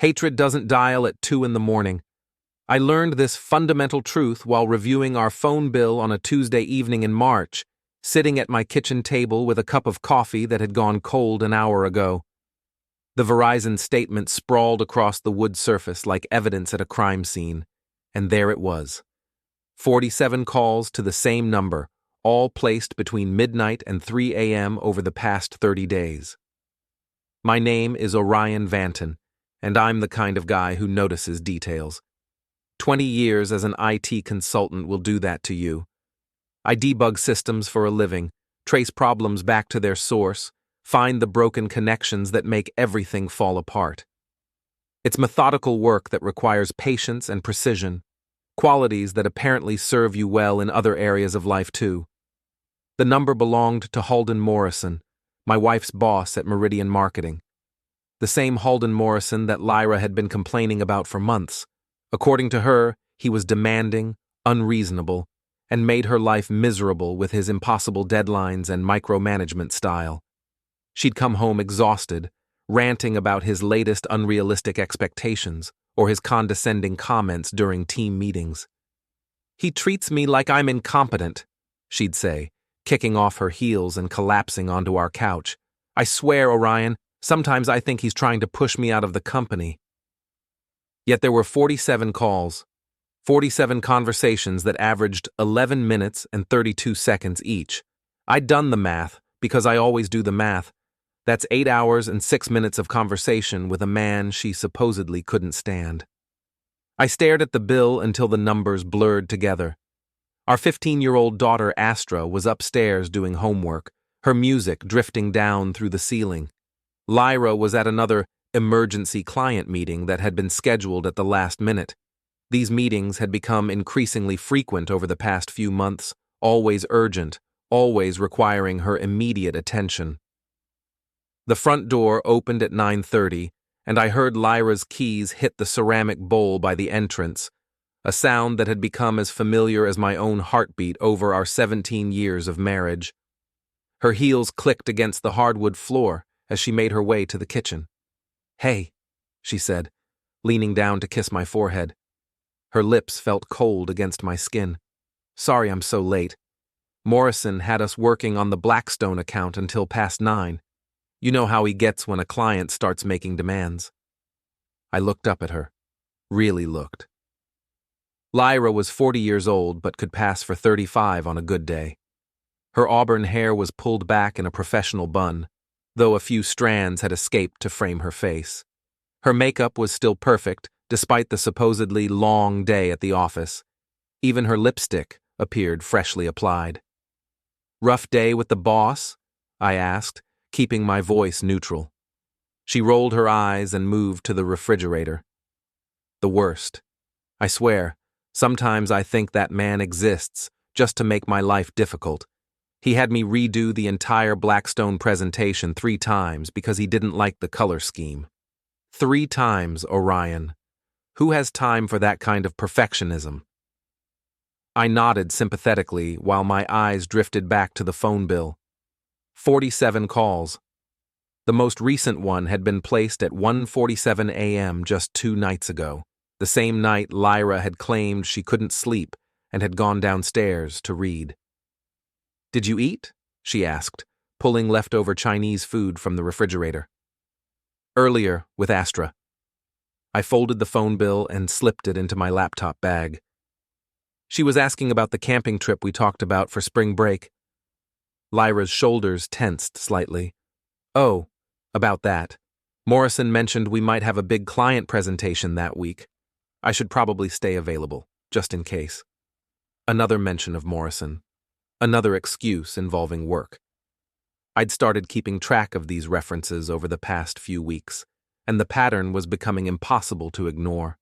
Hatred doesn't dial at 2 in the morning. I learned this fundamental truth while reviewing our phone bill on a Tuesday evening in March, sitting at my kitchen table with a cup of coffee that had gone cold an hour ago. The Verizon statement sprawled across the wood surface like evidence at a crime scene, and there it was. 47 calls to the same number, all placed between midnight and 3 a.m. over the past 30 days. My name is Orion Vanton, and I'm the kind of guy who notices details. 20 years as an IT consultant will do that to you. I debug systems for a living, trace problems back to their source, find the broken connections that make everything fall apart. It's methodical work that requires patience and precision, qualities that apparently serve you well in other areas of life too. The number belonged to Halden Morrison, my wife's boss at Meridian Marketing. The same Halden Morrison that Lyra had been complaining about for months. According to her, he was demanding, unreasonable, and made her life miserable with his impossible deadlines and micromanagement style. She'd come home exhausted, ranting about his latest unrealistic expectations or his condescending comments during team meetings. "He treats me like I'm incompetent," she'd say, kicking off her heels and collapsing onto our couch. "I swear, Orion, sometimes I think he's trying to push me out of the company." Yet there were 47 calls, 47 conversations that averaged 11 minutes and 32 seconds each. I'd done the math, because I always do the math. That's 8 hours and 6 minutes of conversation with a man she supposedly couldn't stand. I stared at the bill until the numbers blurred together. Our 15-year-old daughter Astra was upstairs doing homework, her music drifting down through the ceiling. Lyra was at another emergency client meeting that had been scheduled at the last minute. These meetings had become increasingly frequent over the past few months, always urgent, always requiring her immediate attention. The front door opened at 9:30, and I heard Lyra's keys hit the ceramic bowl by the entrance, a sound that had become as familiar as my own heartbeat over our 17 years of marriage. Her heels clicked against the hardwood floor as she made her way to the kitchen. "Hey," she said, leaning down to kiss my forehead. Her lips felt cold against my skin. "Sorry I'm so late. Morrison had us working on the Blackstone account until past 9. You know how he gets when a client starts making demands." I looked up at her. Really looked. Lyra was 40 years old but could pass for 35 on a good day. Her auburn hair was pulled back in a professional bun, though a few strands had escaped to frame her face. Her makeup was still perfect, despite the supposedly long day at the office. Even her lipstick appeared freshly applied. "Rough day with the boss?" I asked, keeping my voice neutral. She rolled her eyes and moved to the refrigerator. "The worst. I swear, sometimes I think that man exists just to make my life difficult. He had me redo the entire Blackstone presentation 3 times because he didn't like the color scheme. 3 times, Orion. Who has time for that kind of perfectionism?" I nodded sympathetically while my eyes drifted back to the phone bill. 47 calls. The most recent one had been placed at 1:47 a.m. just 2 nights ago, the same night Lyra had claimed she couldn't sleep and had gone downstairs to read. "Did you eat?" she asked, pulling leftover Chinese food from the refrigerator. "Earlier, with Astra." I folded the phone bill and slipped it into my laptop bag. She was asking about the camping trip we talked about for spring break. Lyra's shoulders tensed slightly. "Oh, about that. Morrison mentioned we might have a big client presentation that week. I should probably stay available, just in case." Another mention of Morrison. Another excuse involving work. I'd started keeping track of these references over the past few weeks, and the pattern was becoming impossible to ignore.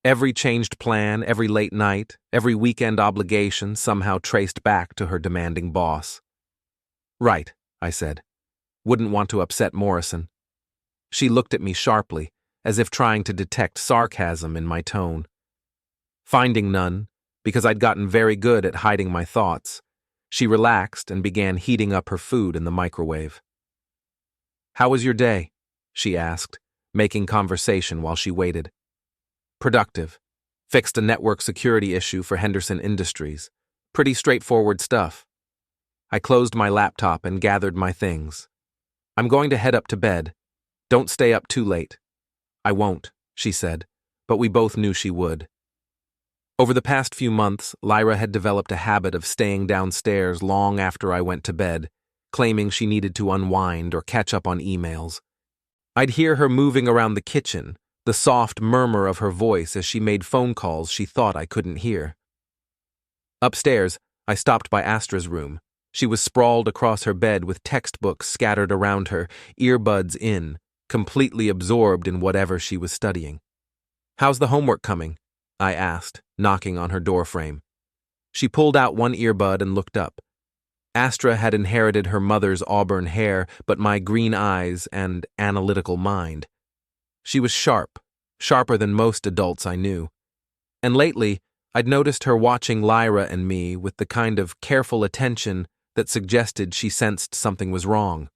Every changed plan, every late night, every weekend obligation somehow traced back to her demanding boss. "Right," I said. "Wouldn't want to upset Morrison." She looked at me sharply, as if trying to detect sarcasm in my tone. Finding none, because I'd gotten very good at hiding my thoughts, she relaxed and began heating up her food in the microwave. "How was your day?" she asked, making conversation while she waited. Productive. Fixed a network security issue for Henderson Industries. Pretty straightforward stuff. I closed my laptop and gathered my things. I'm going to head up to bed. Don't stay up too late. I won't, she said, but we both knew she would. Over the past few months, Lyra had developed a habit of staying downstairs long after I went to bed, claiming she needed to unwind or catch up on emails. I'd hear her moving around the kitchen, the soft murmur of her voice as she made phone calls she thought I couldn't hear. Upstairs, I stopped by Astra's room. She was sprawled across her bed with textbooks scattered around her, earbuds in, completely absorbed in whatever she was studying. "How's the homework coming?" I asked, knocking on her doorframe. She pulled out one earbud and looked up. Astra had inherited her mother's auburn hair, but my green eyes and analytical mind. She was sharp, sharper than most adults I knew. And lately, I'd noticed her watching Lyra and me with the kind of careful attention that suggested she sensed something was wrong.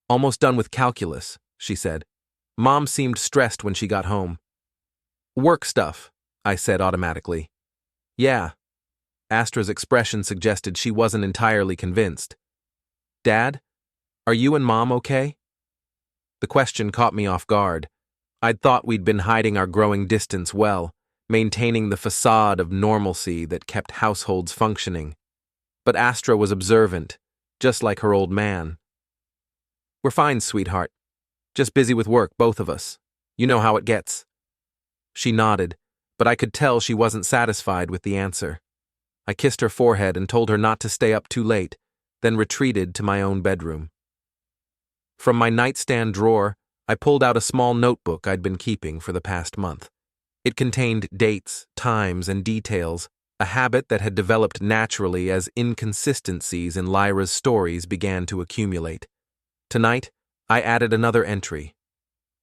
"Almost done with calculus," she said. "Mom seemed stressed when she got home." "Work stuff," I said automatically. "Yeah." Astra's expression suggested she wasn't entirely convinced. "Dad, are you and Mom okay?" The question caught me off guard. I'd thought we'd been hiding our growing distance well, maintaining the facade of normalcy that kept households functioning. But Astra was observant, just like her old man. "We're fine, sweetheart. Just busy with work, both of us. You know how it gets." She nodded, but I could tell she wasn't satisfied with the answer. I kissed her forehead and told her not to stay up too late, then retreated to my own bedroom. From my nightstand drawer, I pulled out a small notebook I'd been keeping for the past month. It contained dates, times, and details, a habit that had developed naturally as inconsistencies in Lyra's stories began to accumulate. Tonight, I added another entry.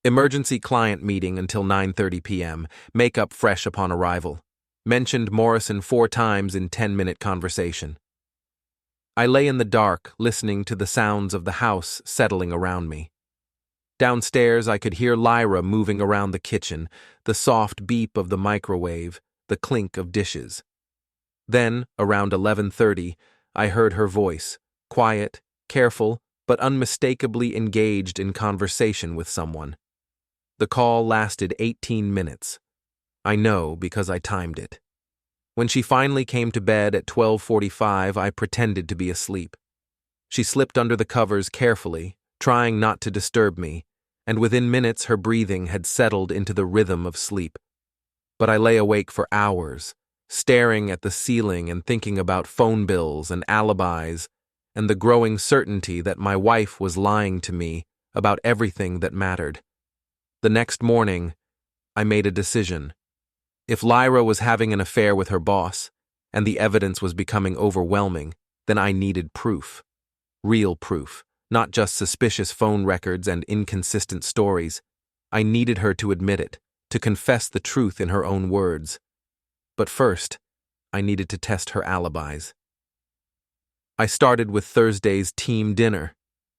Emergency client meeting until 9:30 p.m., makeup fresh upon arrival. Mentioned Morrison 4 times in 10-minute conversation. I lay in the dark, listening to the sounds of the house settling around me. Downstairs, I could hear Lyra moving around the kitchen, the soft beep of the microwave, the clink of dishes. Then, around 11:30, I heard her voice, quiet, careful, but unmistakably engaged in conversation with someone. The call lasted 18 minutes. I know because I timed it. When she finally came to bed at 12:45, I pretended to be asleep. She slipped under the covers carefully, trying not to disturb me, and within minutes her breathing had settled into the rhythm of sleep. But I lay awake for hours, staring at the ceiling and thinking about phone bills and alibis, and the growing certainty that my wife was lying to me about everything that mattered. The next morning, I made a decision. If Lyra was having an affair with her boss, and the evidence was becoming overwhelming, then I needed proof. Real proof, not just suspicious phone records and inconsistent stories. I needed her to admit it, to confess the truth in her own words. But first, I needed to test her alibis. I started with Thursday's team dinner.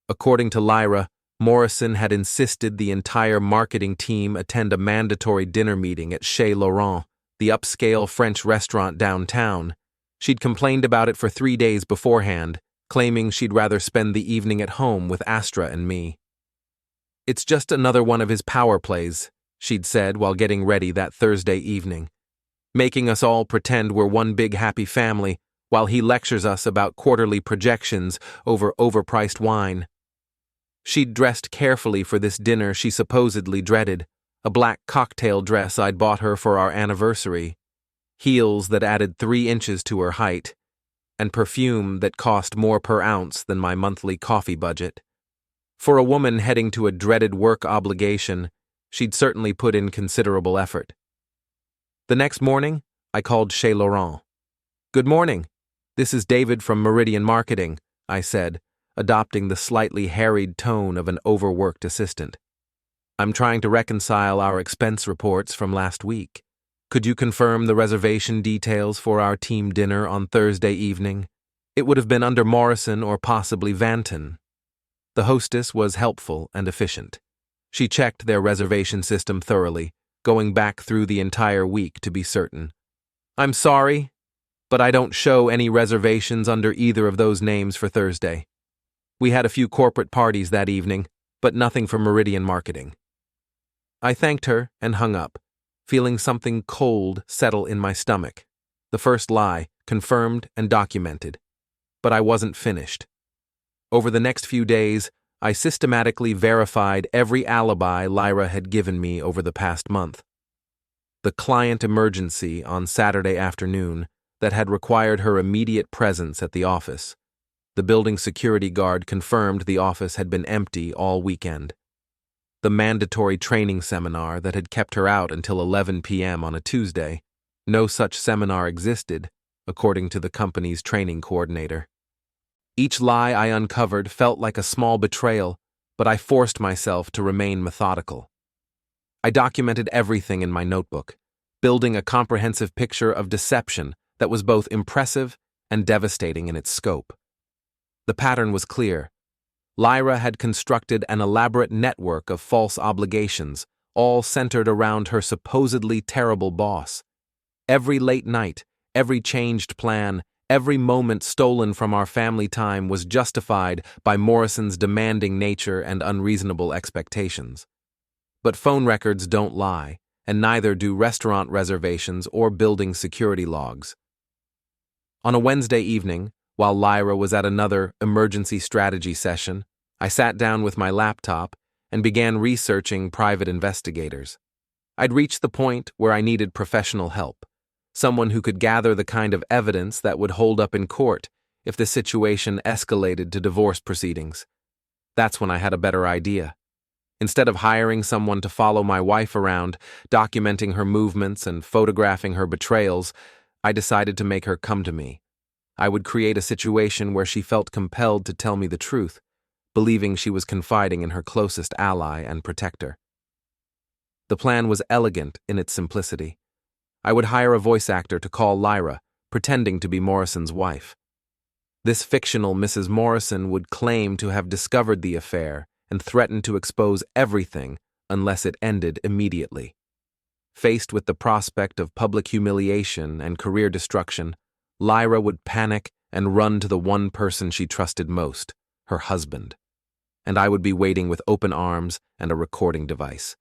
According to Lyra, Morrison had insisted the entire marketing team attend a mandatory dinner meeting at Chez Laurent, the upscale French restaurant downtown. She'd complained about it for 3 days beforehand, claiming she'd rather spend the evening at home with Astra and me. "It's just another one of his power plays," she'd said while getting ready that Thursday evening, "making us all pretend we're one big happy family while he lectures us about quarterly projections over overpriced wine." She'd dressed carefully for this dinner she supposedly dreaded, a black cocktail dress I'd bought her for our anniversary, heels that added 3 inches to her height, and perfume that cost more per ounce than my monthly coffee budget. For a woman heading to a dreaded work obligation, she'd certainly put in considerable effort. The next morning, I called Chez Laurent. "Good morning. This is David from Meridian Marketing," I said, adopting the slightly harried tone of an overworked assistant. "I'm trying to reconcile our expense reports from last week. Could you confirm the reservation details for our team dinner on Thursday evening? It would have been under Morrison or possibly Vanton." The hostess was helpful and efficient. She checked their reservation system thoroughly, going back through the entire week to be certain. "I'm sorry, but I don't show any reservations under either of those names for Thursday. We had a few corporate parties that evening, but nothing for Meridian marketing." I thanked her and hung up, feeling something cold settle in my stomach. The first lie, confirmed and documented. But I wasn't finished. Over the next few days, I systematically verified every alibi Lyra had given me over the past month. The client emergency on Saturday afternoon that had required her immediate presence at the office. The building security guard confirmed the office had been empty all weekend. The mandatory training seminar that had kept her out until 11 p.m. on a Tuesday. No such seminar existed, according to the company's training coordinator. Each lie I uncovered felt like a small betrayal, but I forced myself to remain methodical. I documented everything in my notebook, building a comprehensive picture of deception that was both impressive and devastating in its scope. The pattern was clear. Lyra had constructed an elaborate network of false obligations, all centered around her supposedly terrible boss. Every late night, every changed plan, every moment stolen from our family time was justified by Morrison's demanding nature and unreasonable expectations. But phone records don't lie, and neither do restaurant reservations or building security logs. On a Wednesday evening, while Lyra was at another emergency strategy session, I sat down with my laptop and began researching private investigators. I'd reached the point where I needed professional help, someone who could gather the kind of evidence that would hold up in court if the situation escalated to divorce proceedings. That's when I had a better idea. Instead of hiring someone to follow my wife around, documenting her movements and photographing her betrayals, I decided to make her come to me. I would create a situation where she felt compelled to tell me the truth, believing she was confiding in her closest ally and protector. The plan was elegant in its simplicity. I would hire a voice actor to call Lyra, pretending to be Morrison's wife. This fictional Mrs. Morrison would claim to have discovered the affair and threaten to expose everything unless it ended immediately. Faced with the prospect of public humiliation and career destruction, Lyra would panic and run to the one person she trusted most, her husband, and I would be waiting with open arms and a recording device.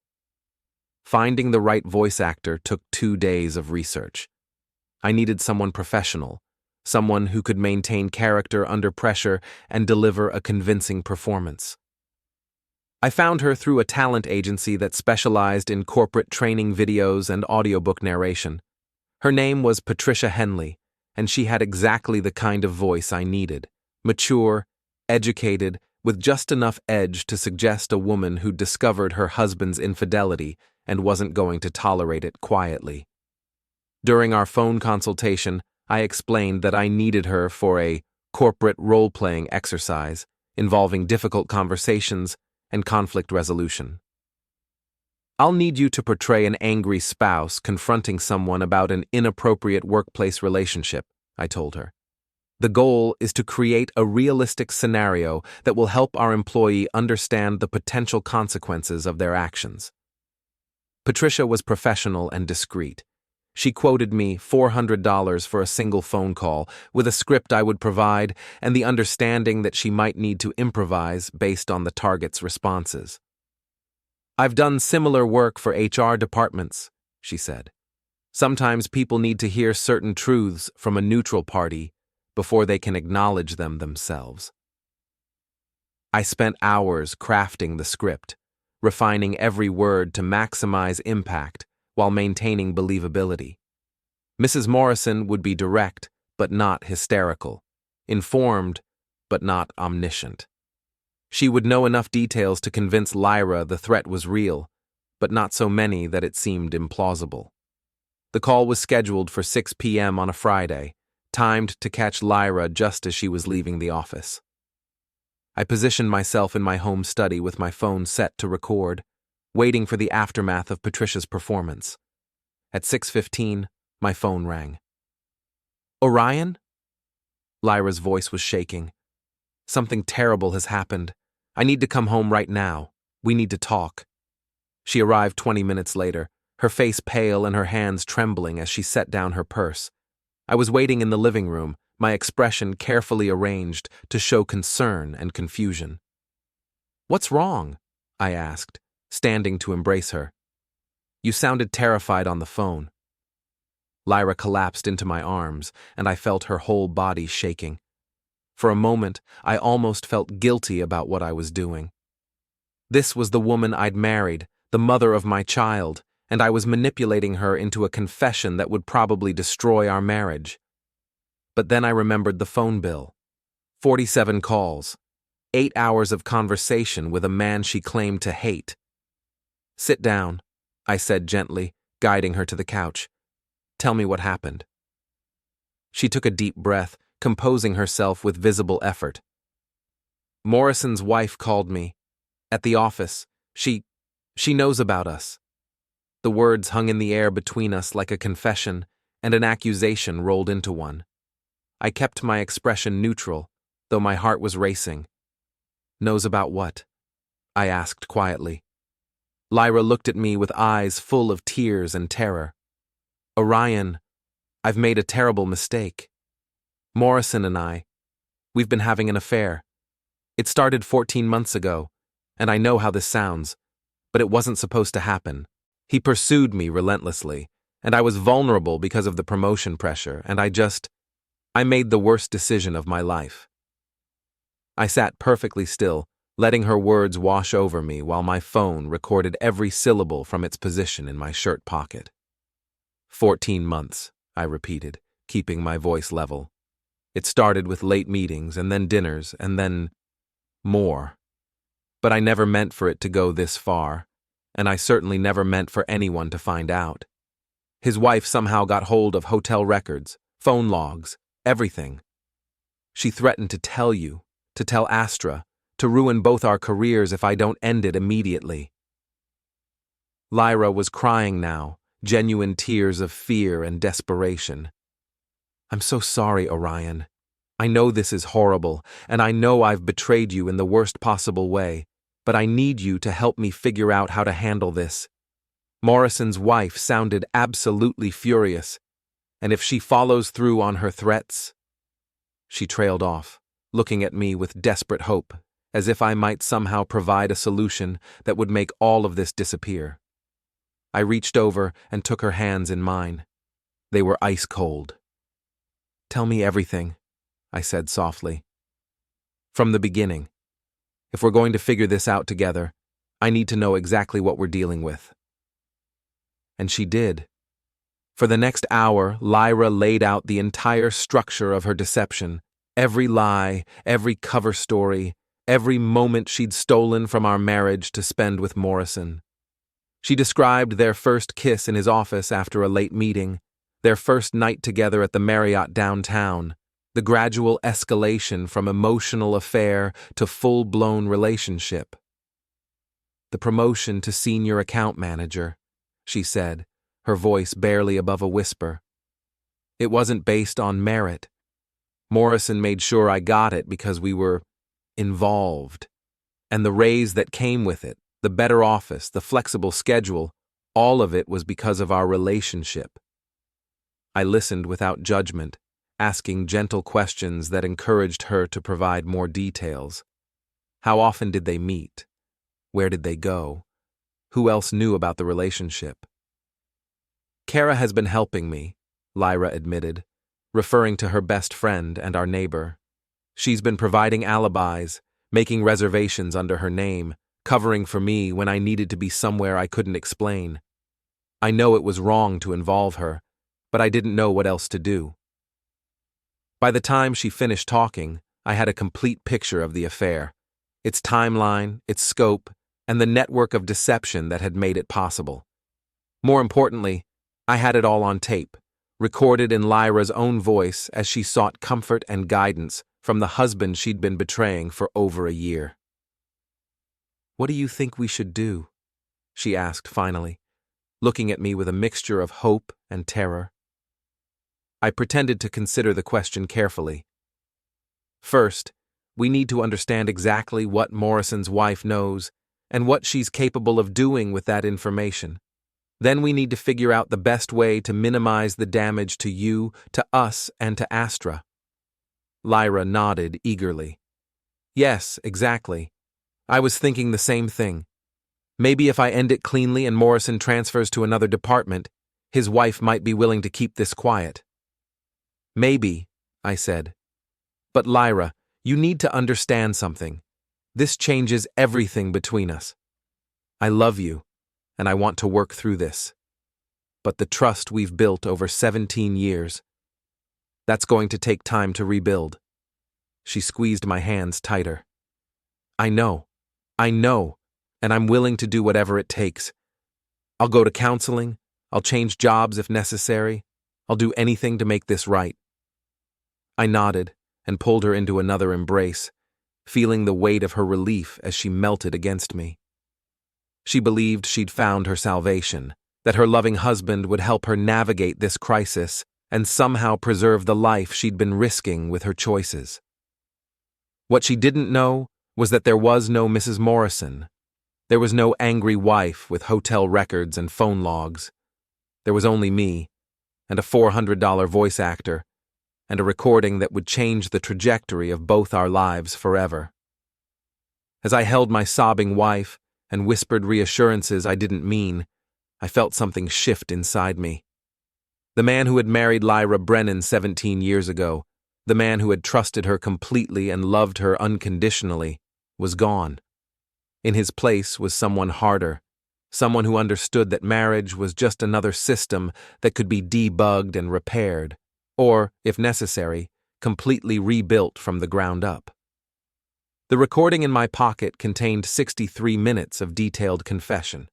Finding the right voice actor took 2 days of research. I needed someone professional, someone who could maintain character under pressure and deliver a convincing performance. I found her through a talent agency that specialized in corporate training videos and audiobook narration. Her name was Patricia Henley, and she had exactly the kind of voice I needed: mature, educated, with just enough edge to suggest a woman who discovered her husband's infidelity and wasn't going to tolerate it quietly. During our phone consultation, I explained that I needed her for a corporate role-playing exercise involving difficult conversations and conflict resolution. "I'll need you to portray an angry spouse confronting someone about an inappropriate workplace relationship," I told her. "The goal is to create a realistic scenario that will help our employee understand the potential consequences of their actions." Patricia was professional and discreet. She quoted me $400 for a single phone call, with a script I would provide and the understanding that she might need to improvise based on the target's responses. "I've done similar work for HR departments," she said. "Sometimes people need to hear certain truths from a neutral party before they can acknowledge them themselves." I spent hours crafting the script, refining every word to maximize impact while maintaining believability. Mrs. Morrison would be direct, but not hysterical, informed, but not omniscient. She would know enough details to convince Lyra the threat was real, but not so many that it seemed implausible. The call was scheduled for 6 p.m. on a Friday, timed to catch Lyra just as she was leaving the office. I positioned myself in my home study with my phone set to record, waiting for the aftermath of Patricia's performance. At 6:15, my phone rang. "Orion?" Lyra's voice was shaking. "Something terrible has happened. I need to come home right now. We need to talk." She arrived 20 minutes later, her face pale and her hands trembling as she set down her purse. I was waiting in the living room, my expression carefully arranged to show concern and confusion. "What's wrong?" I asked, standing to embrace her. "You sounded terrified on the phone." Lyra collapsed into my arms, and I felt her whole body shaking. For a moment, I almost felt guilty about what I was doing. This was the woman I'd married, the mother of my child, and I was manipulating her into a confession that would probably destroy our marriage. But then I remembered the phone bill. 47 calls. 8 hours of conversation with a man she claimed to hate. "Sit down," I said gently, guiding her to the couch. "Tell me what happened." She took a deep breath, composing herself with visible effort. "Morrison's wife called me. At the office. She knows about us." The words hung in the air between us like a confession, and an accusation rolled into one. I kept my expression neutral, though my heart was racing. "Knows about what?" I asked quietly. Lyra looked at me with eyes full of tears and terror. "Orion, I've made a terrible mistake. Morrison and we've been having an affair. It started 14 months ago, and I know how this sounds, but it wasn't supposed to happen. He pursued me relentlessly, and I was vulnerable because of the promotion pressure, and I made the worst decision of my life." I sat perfectly still, letting her words wash over me while my phone recorded every syllable from its position in my shirt pocket. 14 months, I repeated, keeping my voice level. It started with late meetings and then dinners and then more. But I never meant for it to go this far, and I certainly never meant for anyone to find out. His wife somehow got hold of hotel records, phone logs, everything. She threatened to tell you, to tell Astra, to ruin both our careers if I don't end it immediately. Lyra was crying now, genuine tears of fear and desperation. "I'm so sorry, Orion. I know this is horrible, and I know I've betrayed you in the worst possible way, but I need you to help me figure out how to handle this. Morrison's wife sounded absolutely furious, and if she follows through on her threats..." She trailed off, looking at me with desperate hope, as if I might somehow provide a solution that would make all of this disappear. I reached over and took her hands in mine. They were ice cold. "Tell me everything," I said softly. "From the beginning. If we're going to figure this out together, I need to know exactly what we're dealing with." And she did. For the next hour, Lyra laid out the entire structure of her deception, every lie, every cover story, every moment she'd stolen from our marriage to spend with Morrison. She described their first kiss in his office after a late meeting, their first night together at the Marriott downtown, the gradual escalation from emotional affair to full-blown relationship. "The promotion to senior account manager," she said, her voice barely above a whisper. "It wasn't based on merit. Morrison made sure I got it because we were involved. And the raise that came with it, the better office, the flexible schedule, all of it was because of our relationship." I listened without judgment, asking gentle questions that encouraged her to provide more details. How often did they meet? Where did they go? Who else knew about the relationship? "Kara has been helping me," Lyra admitted, referring to her best friend and our neighbor. "She's been providing alibis, making reservations under her name, covering for me when I needed to be somewhere I couldn't explain. I know it was wrong to involve her, but I didn't know what else to do." By the time she finished talking, I had a complete picture of the affair, its timeline, its scope, and the network of deception that had made it possible. More importantly, I had it all on tape, recorded in Lyra's own voice as she sought comfort and guidance from the husband she'd been betraying for over a year. "What do you think we should do?" she asked finally, looking at me with a mixture of hope and terror. I pretended to consider the question carefully. "First, we need to understand exactly what Morrison's wife knows and what she's capable of doing with that information. Then we need to figure out the best way to minimize the damage to you, to us, and to Astra. Lyra nodded eagerly. Yes, exactly. I was thinking the same thing. Maybe if I end it cleanly and Morrison transfers to another department, his wife might be willing to keep this quiet. Maybe, I said. But Lyra, you need to understand something. This changes everything between us. I love you, and I want to work through this. But the trust we've built over 17 years, that's going to take time to rebuild. She squeezed my hands tighter. I know, and I'm willing to do whatever it takes. I'll go to counseling, I'll change jobs if necessary, I'll do anything to make this right. I nodded and pulled her into another embrace, feeling the weight of her relief as she melted against me. She believed she'd found her salvation, that her loving husband would help her navigate this crisis and somehow preserve the life she'd been risking with her choices. What she didn't know was that there was no Mrs. Morrison. There was no angry wife with hotel records and phone logs. There was only me, and a $400 voice actor, and a recording that would change the trajectory of both our lives forever. As I held my sobbing wife and whispered reassurances I didn't mean, I felt something shift inside me. The man who had married Lyra Brennan 17 years ago, the man who had trusted her completely and loved her unconditionally, was gone. In his place was someone harder, someone who understood that marriage was just another system that could be debugged and repaired, or, if necessary, completely rebuilt from the ground up. The recording in my pocket contained 63 minutes of detailed confession.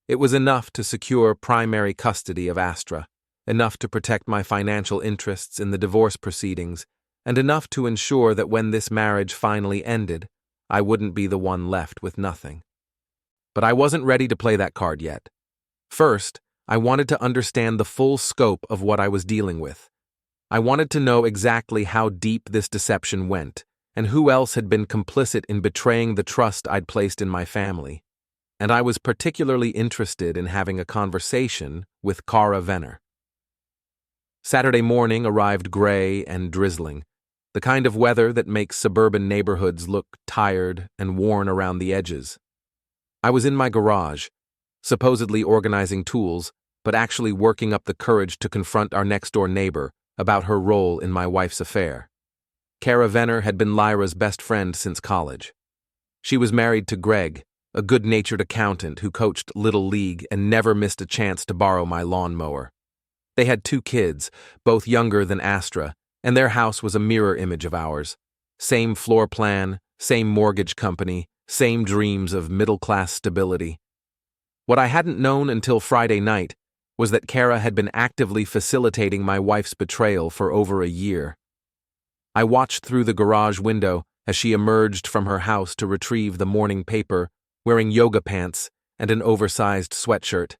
It was enough to secure primary custody of Astra, enough to protect my financial interests in the divorce proceedings, and enough to ensure that when this marriage finally ended, I wouldn't be the one left with nothing. But I wasn't ready to play that card yet. First, I wanted to understand the full scope of what I was dealing with. I wanted to know exactly how deep this deception went, and who else had been complicit in betraying the trust I'd placed in my family. And I was particularly interested in having a conversation with Kara Venner. Saturday morning arrived gray and drizzling, the kind of weather that makes suburban neighborhoods look tired and worn around the edges. I was in my garage, supposedly organizing tools, but actually working up the courage to confront our next-door neighbor about her role in my wife's affair. Kara Venner had been Lyra's best friend since college. She was married to Greg, a good-natured accountant who coached Little League and never missed a chance to borrow my lawnmower. They had 2 kids, both younger than Astra, and their house was a mirror image of ours. Same floor plan, same mortgage company, same dreams of middle-class stability. What I hadn't known until Friday night was that Kara had been actively facilitating my wife's betrayal for over a year. I watched through the garage window as she emerged from her house to retrieve the morning paper, wearing yoga pants and an oversized sweatshirt.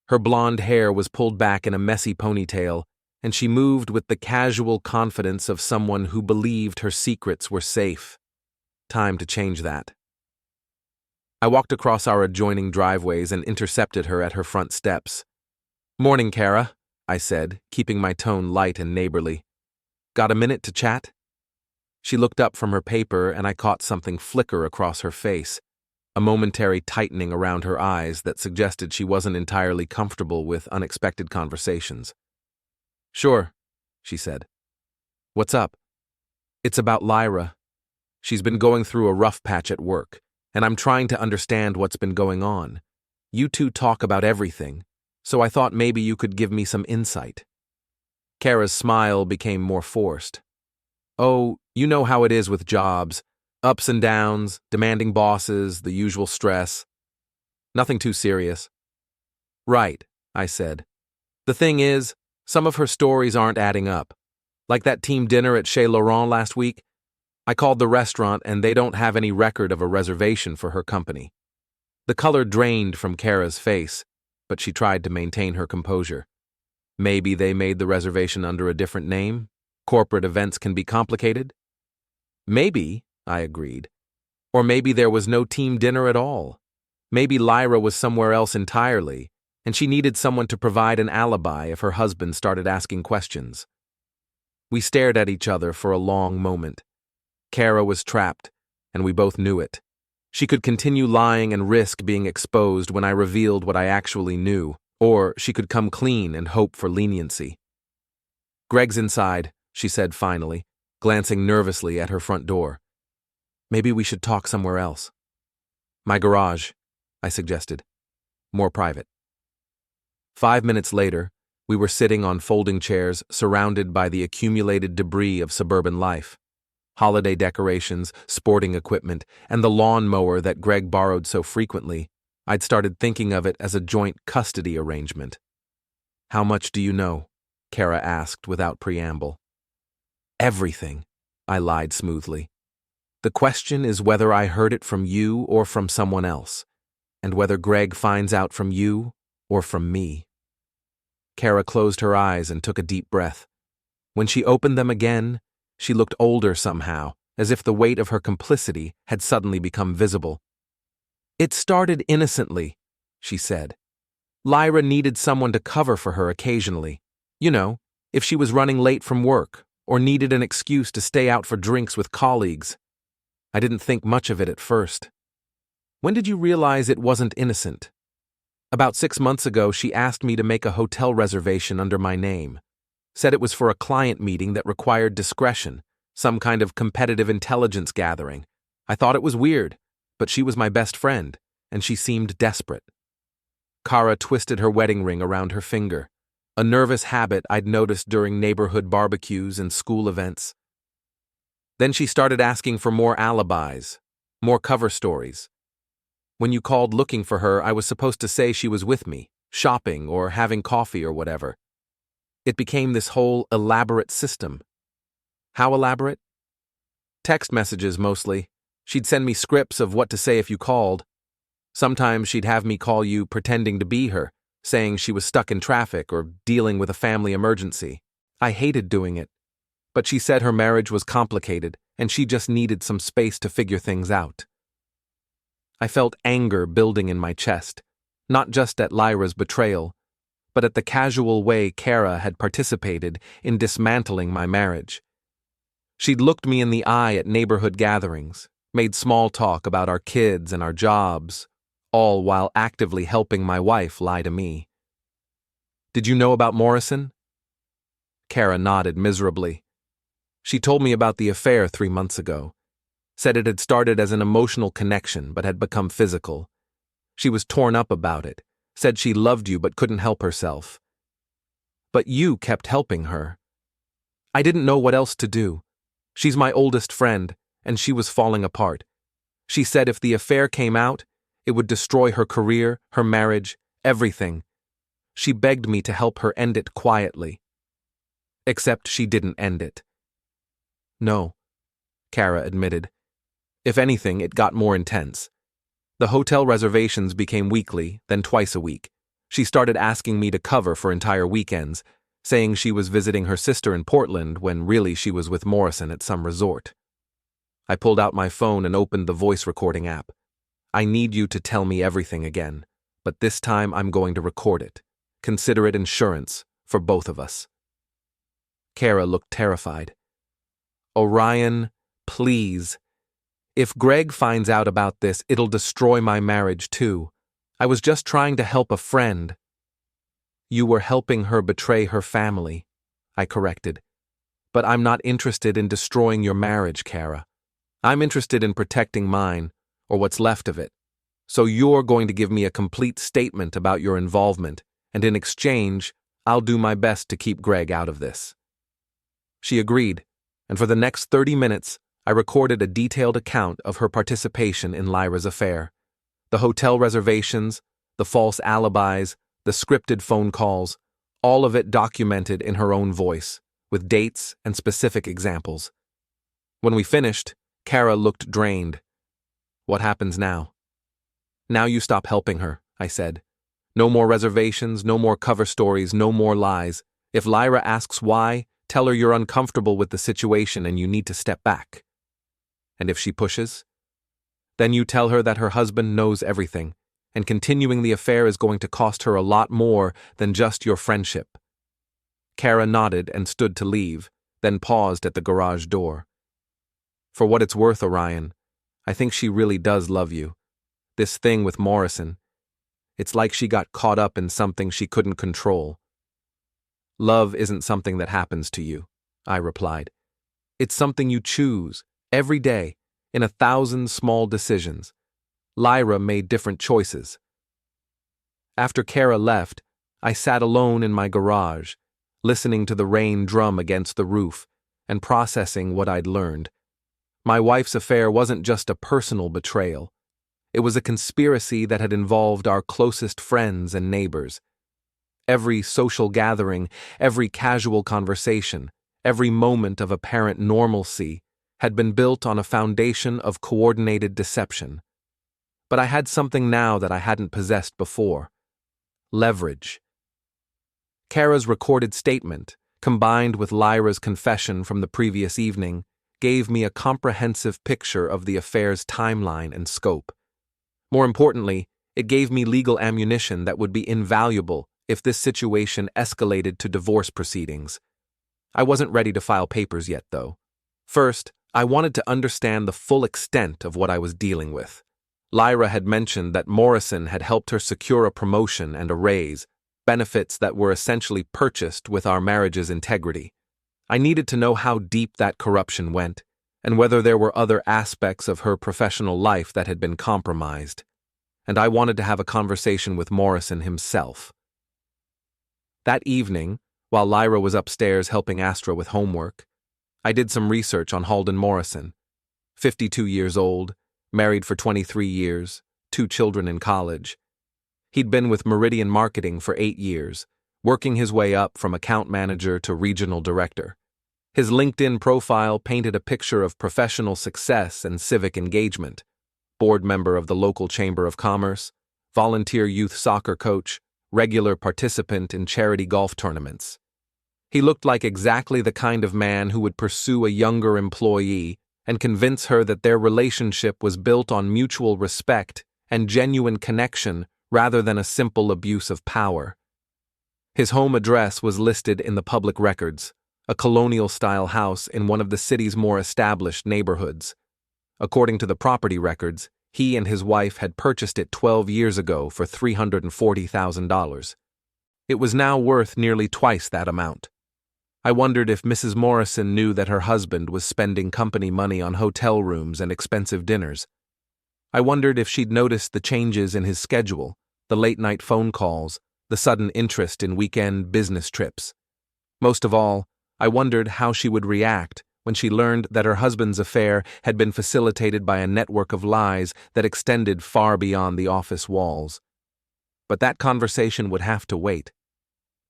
Her blonde hair was pulled back in a messy ponytail, and she moved with the casual confidence of someone who believed her secrets were safe. Time to change that. I walked across our adjoining driveways and intercepted her at her front steps. "Morning, Kara," I said, keeping my tone light and neighborly. "Got a minute to chat?" She looked up from her paper and I caught something flicker across her face, a momentary tightening around her eyes that suggested she wasn't entirely comfortable with unexpected conversations. "Sure," she said. "What's up?" "It's about Lyra. She's been going through a rough patch at work, and I'm trying to understand what's been going on. You two talk about everything, so I thought maybe you could give me some insight." Kara's smile became more forced. "Oh, you know how it is with jobs. Ups and downs, demanding bosses, the usual stress. Nothing too serious." "Right," I said. "The thing is, some of her stories aren't adding up. Like that team dinner at Chez Laurent last week. I called the restaurant and they don't have any record of a reservation for her company." The color drained from Kara's face, but she tried to maintain her composure. "Maybe they made the reservation under a different name? Corporate events can be complicated?" "Maybe," I agreed. "Or maybe there was no team dinner at all. Maybe Lyra was somewhere else entirely, and she needed someone to provide an alibi if her husband started asking questions. We stared at each other for a long moment. Kara was trapped, and we both knew it. She could continue lying and risk being exposed when I revealed what I actually knew, or she could come clean and hope for leniency. "Greg's inside," she said finally, glancing nervously at her front door. "Maybe we should talk somewhere else." "My garage," I suggested. "More private." 5 minutes later, we were sitting on folding chairs surrounded by the accumulated debris of suburban life. Holiday decorations, sporting equipment, and the lawn mower that Greg borrowed so frequently. I'd started thinking of it as a joint custody arrangement. "How much do you know?" Kara asked without preamble. "Everything," I lied smoothly. "The question is whether I heard it from you or from someone else, and whether Greg finds out from you or from me." Kara closed her eyes and took a deep breath. When she opened them again, she looked older somehow, as if the weight of her complicity had suddenly become visible. "It started innocently," she said. "Lyra needed someone to cover for her occasionally. You know, if she was running late from work or needed an excuse to stay out for drinks with colleagues. I didn't think much of it at first." "When did you realize it wasn't innocent?" "About 6 months ago, she asked me to make a hotel reservation under my name. Said it was for a client meeting that required discretion, some kind of competitive intelligence gathering. I thought it was weird, but she was my best friend, and she seemed desperate." Kara twisted her wedding ring around her finger, a nervous habit I'd noticed during neighborhood barbecues and school events. "Then she started asking for more alibis, more cover stories. When you called looking for her, I was supposed to say she was with me, shopping or having coffee or whatever. It became this whole elaborate system." "How elaborate?" "Text messages, mostly. She'd send me scripts of what to say if you called. Sometimes she'd have me call you pretending to be her, saying she was stuck in traffic or dealing with a family emergency. I hated doing it. But she said her marriage was complicated, and she just needed some space to figure things out." I felt anger building in my chest, not just at Lyra's betrayal, but at the casual way Kara had participated in dismantling my marriage. She'd looked me in the eye at neighborhood gatherings, made small talk about our kids and our jobs, all while actively helping my wife lie to me. "Did you know about Morrison?" Kara nodded miserably. "She told me about the affair 3 months ago. Said it had started as an emotional connection but had become physical. She was torn up about it, said she loved you but couldn't help herself. But you kept helping her. I didn't know what else to do. She's my oldest friend, and she was falling apart. She said if the affair came out, it would destroy her career, her marriage, everything. She begged me to help her end it quietly. Except she didn't end it." "No," Kara admitted. "If anything, it got more intense. The hotel reservations became weekly, then twice a week. She started asking me to cover for entire weekends, saying she was visiting her sister in Portland when really she was with Morrison at some resort." I pulled out my phone and opened the voice recording app. "I need you to tell me everything again, but this time I'm going to record it. Consider it insurance for both of us." Kara looked terrified. "Orion, please. If Greg finds out about this, it'll destroy my marriage too. I was just trying to help a friend." "You were helping her betray her family," I corrected. "But I'm not interested in destroying your marriage, Kara. I'm interested in protecting mine, or what's left of it. So you're going to give me a complete statement about your involvement, and in exchange, I'll do my best to keep Greg out of this." She agreed, and for the next 30 minutes, I recorded a detailed account of her participation in Lyra's affair. The hotel reservations, the false alibis, the scripted phone calls, all of it documented in her own voice, with dates and specific examples. When we finished, Kara looked drained. "What happens now?" "Now you stop helping her," I said. "No more reservations, no more cover stories, no more lies. If Lyra asks why, tell her you're uncomfortable with the situation and you need to step back. And if she pushes? Then you tell her that her husband knows everything, and continuing the affair is going to cost her a lot more than just your friendship." Kara nodded and stood to leave, then paused at the garage door. "For what it's worth, Orion, I think she really does love you. This thing with Morrison, it's like she got caught up in something she couldn't control." "Love isn't something that happens to you," I replied. "It's something you choose, every day, in 1,000 small decisions. Lyra made different choices." After Kara left, I sat alone in my garage, listening to the rain drum against the roof and processing what I'd learned. My wife's affair wasn't just a personal betrayal. It was a conspiracy that had involved our closest friends and neighbors. Every social gathering, every casual conversation, every moment of apparent normalcy had been built on a foundation of coordinated deception. But I had something now that I hadn't possessed before: leverage. Kara's recorded statement, combined with Lyra's confession from the previous evening, gave me a comprehensive picture of the affair's timeline and scope. More importantly, it gave me legal ammunition that would be invaluable if this situation escalated to divorce proceedings. I wasn't ready to file papers yet, though. First, I wanted to understand the full extent of what I was dealing with. Lyra had mentioned that Morrison had helped her secure a promotion and a raise, benefits that were essentially purchased with our marriage's integrity. I needed to know how deep that corruption went, and whether there were other aspects of her professional life that had been compromised. And I wanted to have a conversation with Morrison himself. That evening, while Lyra was upstairs helping Astra with homework, I did some research on Halden Morrison. 52 years old, married for 23 years, 2 children in college. He'd been with Meridian Marketing for 8 years, working his way up from account manager to regional director. His LinkedIn profile painted a picture of professional success and civic engagement: board member of the local chamber of commerce, volunteer youth soccer coach, regular participant in charity golf tournaments. He looked like exactly the kind of man who would pursue a younger employee and convince her that their relationship was built on mutual respect and genuine connection rather than a simple abuse of power. His home address was listed in the public records, a colonial-style house in one of the city's more established neighborhoods. According to the property records, he and his wife had purchased it 12 years ago for $340,000. It was now worth nearly twice that amount. I wondered if Mrs. Morrison knew that her husband was spending company money on hotel rooms and expensive dinners. I wondered if she'd noticed the changes in his schedule, the late-night phone calls, the sudden interest in weekend business trips. Most of all, I wondered how she would react when she learned that her husband's affair had been facilitated by a network of lies that extended far beyond the office walls. But that conversation would have to wait.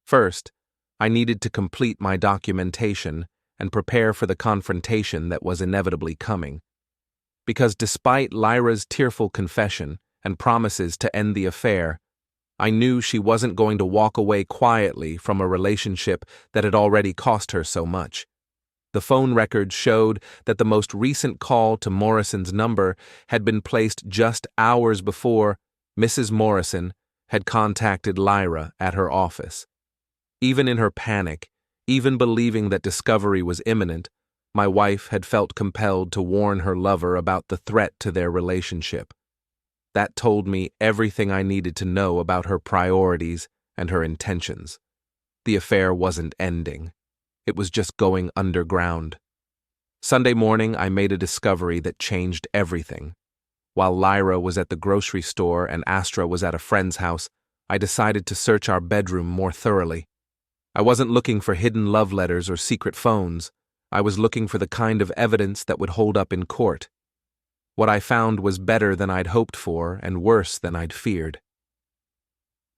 First, I needed to complete my documentation and prepare for the confrontation that was inevitably coming. Because despite Lyra's tearful confession and promises to end the affair, I knew she wasn't going to walk away quietly from a relationship that had already cost her so much. The phone records showed that the most recent call to Morrison's number had been placed just hours before Mrs. Morrison had contacted Lyra at her office. Even in her panic, even believing that discovery was imminent, my wife had felt compelled to warn her lover about the threat to their relationship. That told me everything I needed to know about her priorities and her intentions. The affair wasn't ending. It was just going underground. Sunday morning, I made a discovery that changed everything. While Lyra was at the grocery store and Astra was at a friend's house, I decided to search our bedroom more thoroughly. I wasn't looking for hidden love letters or secret phones. I was looking for the kind of evidence that would hold up in court. What I found was better than I'd hoped for and worse than I'd feared.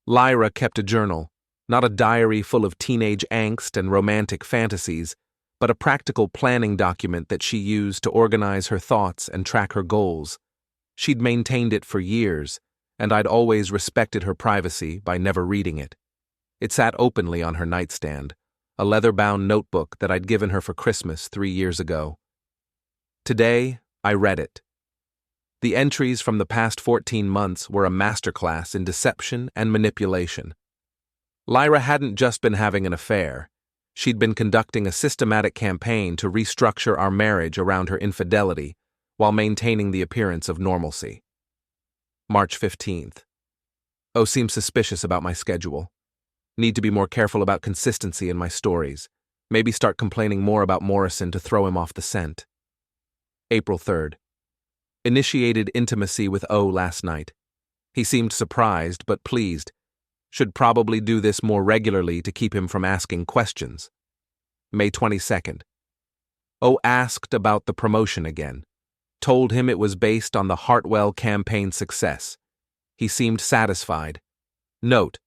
Lyra kept a journal, not a diary full of teenage angst and romantic fantasies, but a practical planning document that she used to organize her thoughts and track her goals. She'd maintained it for years, and I'd always respected her privacy by never reading it. It sat openly on her nightstand, a leather-bound notebook that I'd given her for Christmas 3 years ago. Today, I read it. The entries from the past 14 months were a masterclass in deception and manipulation. Lyra hadn't just been having an affair. She'd been conducting a systematic campaign to restructure our marriage around her infidelity while maintaining the appearance of normalcy. March 15th. O seems suspicious about my schedule. Need to be more careful about consistency in my stories. Maybe start complaining more about Morrison to throw him off the scent. April 3rd. Initiated intimacy with O last night. He seemed surprised but pleased. Should probably do this more regularly to keep him from asking questions. May 22nd. O asked about the promotion again. Told him it was based on the Hartwell campaign success. He seemed satisfied. Note: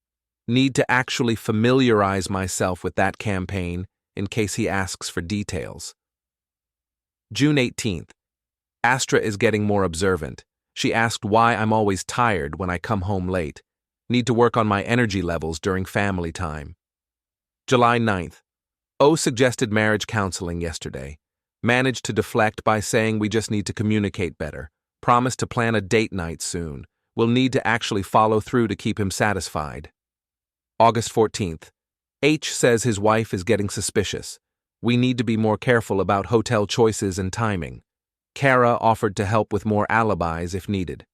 need to actually familiarize myself with that campaign in case he asks for details. June 18th. Astra is getting more observant. She asked why I'm always tired when I come home late. Need to work on my energy levels during family time. July 9th. O suggested marriage counseling yesterday. Managed to deflect by saying we just need to communicate better. Promised to plan a date night soon. We'll need to actually follow through to keep him satisfied. August 14th. H says his wife is getting suspicious. We need to be more careful about hotel choices and timing. Kara offered to help with more alibis if needed.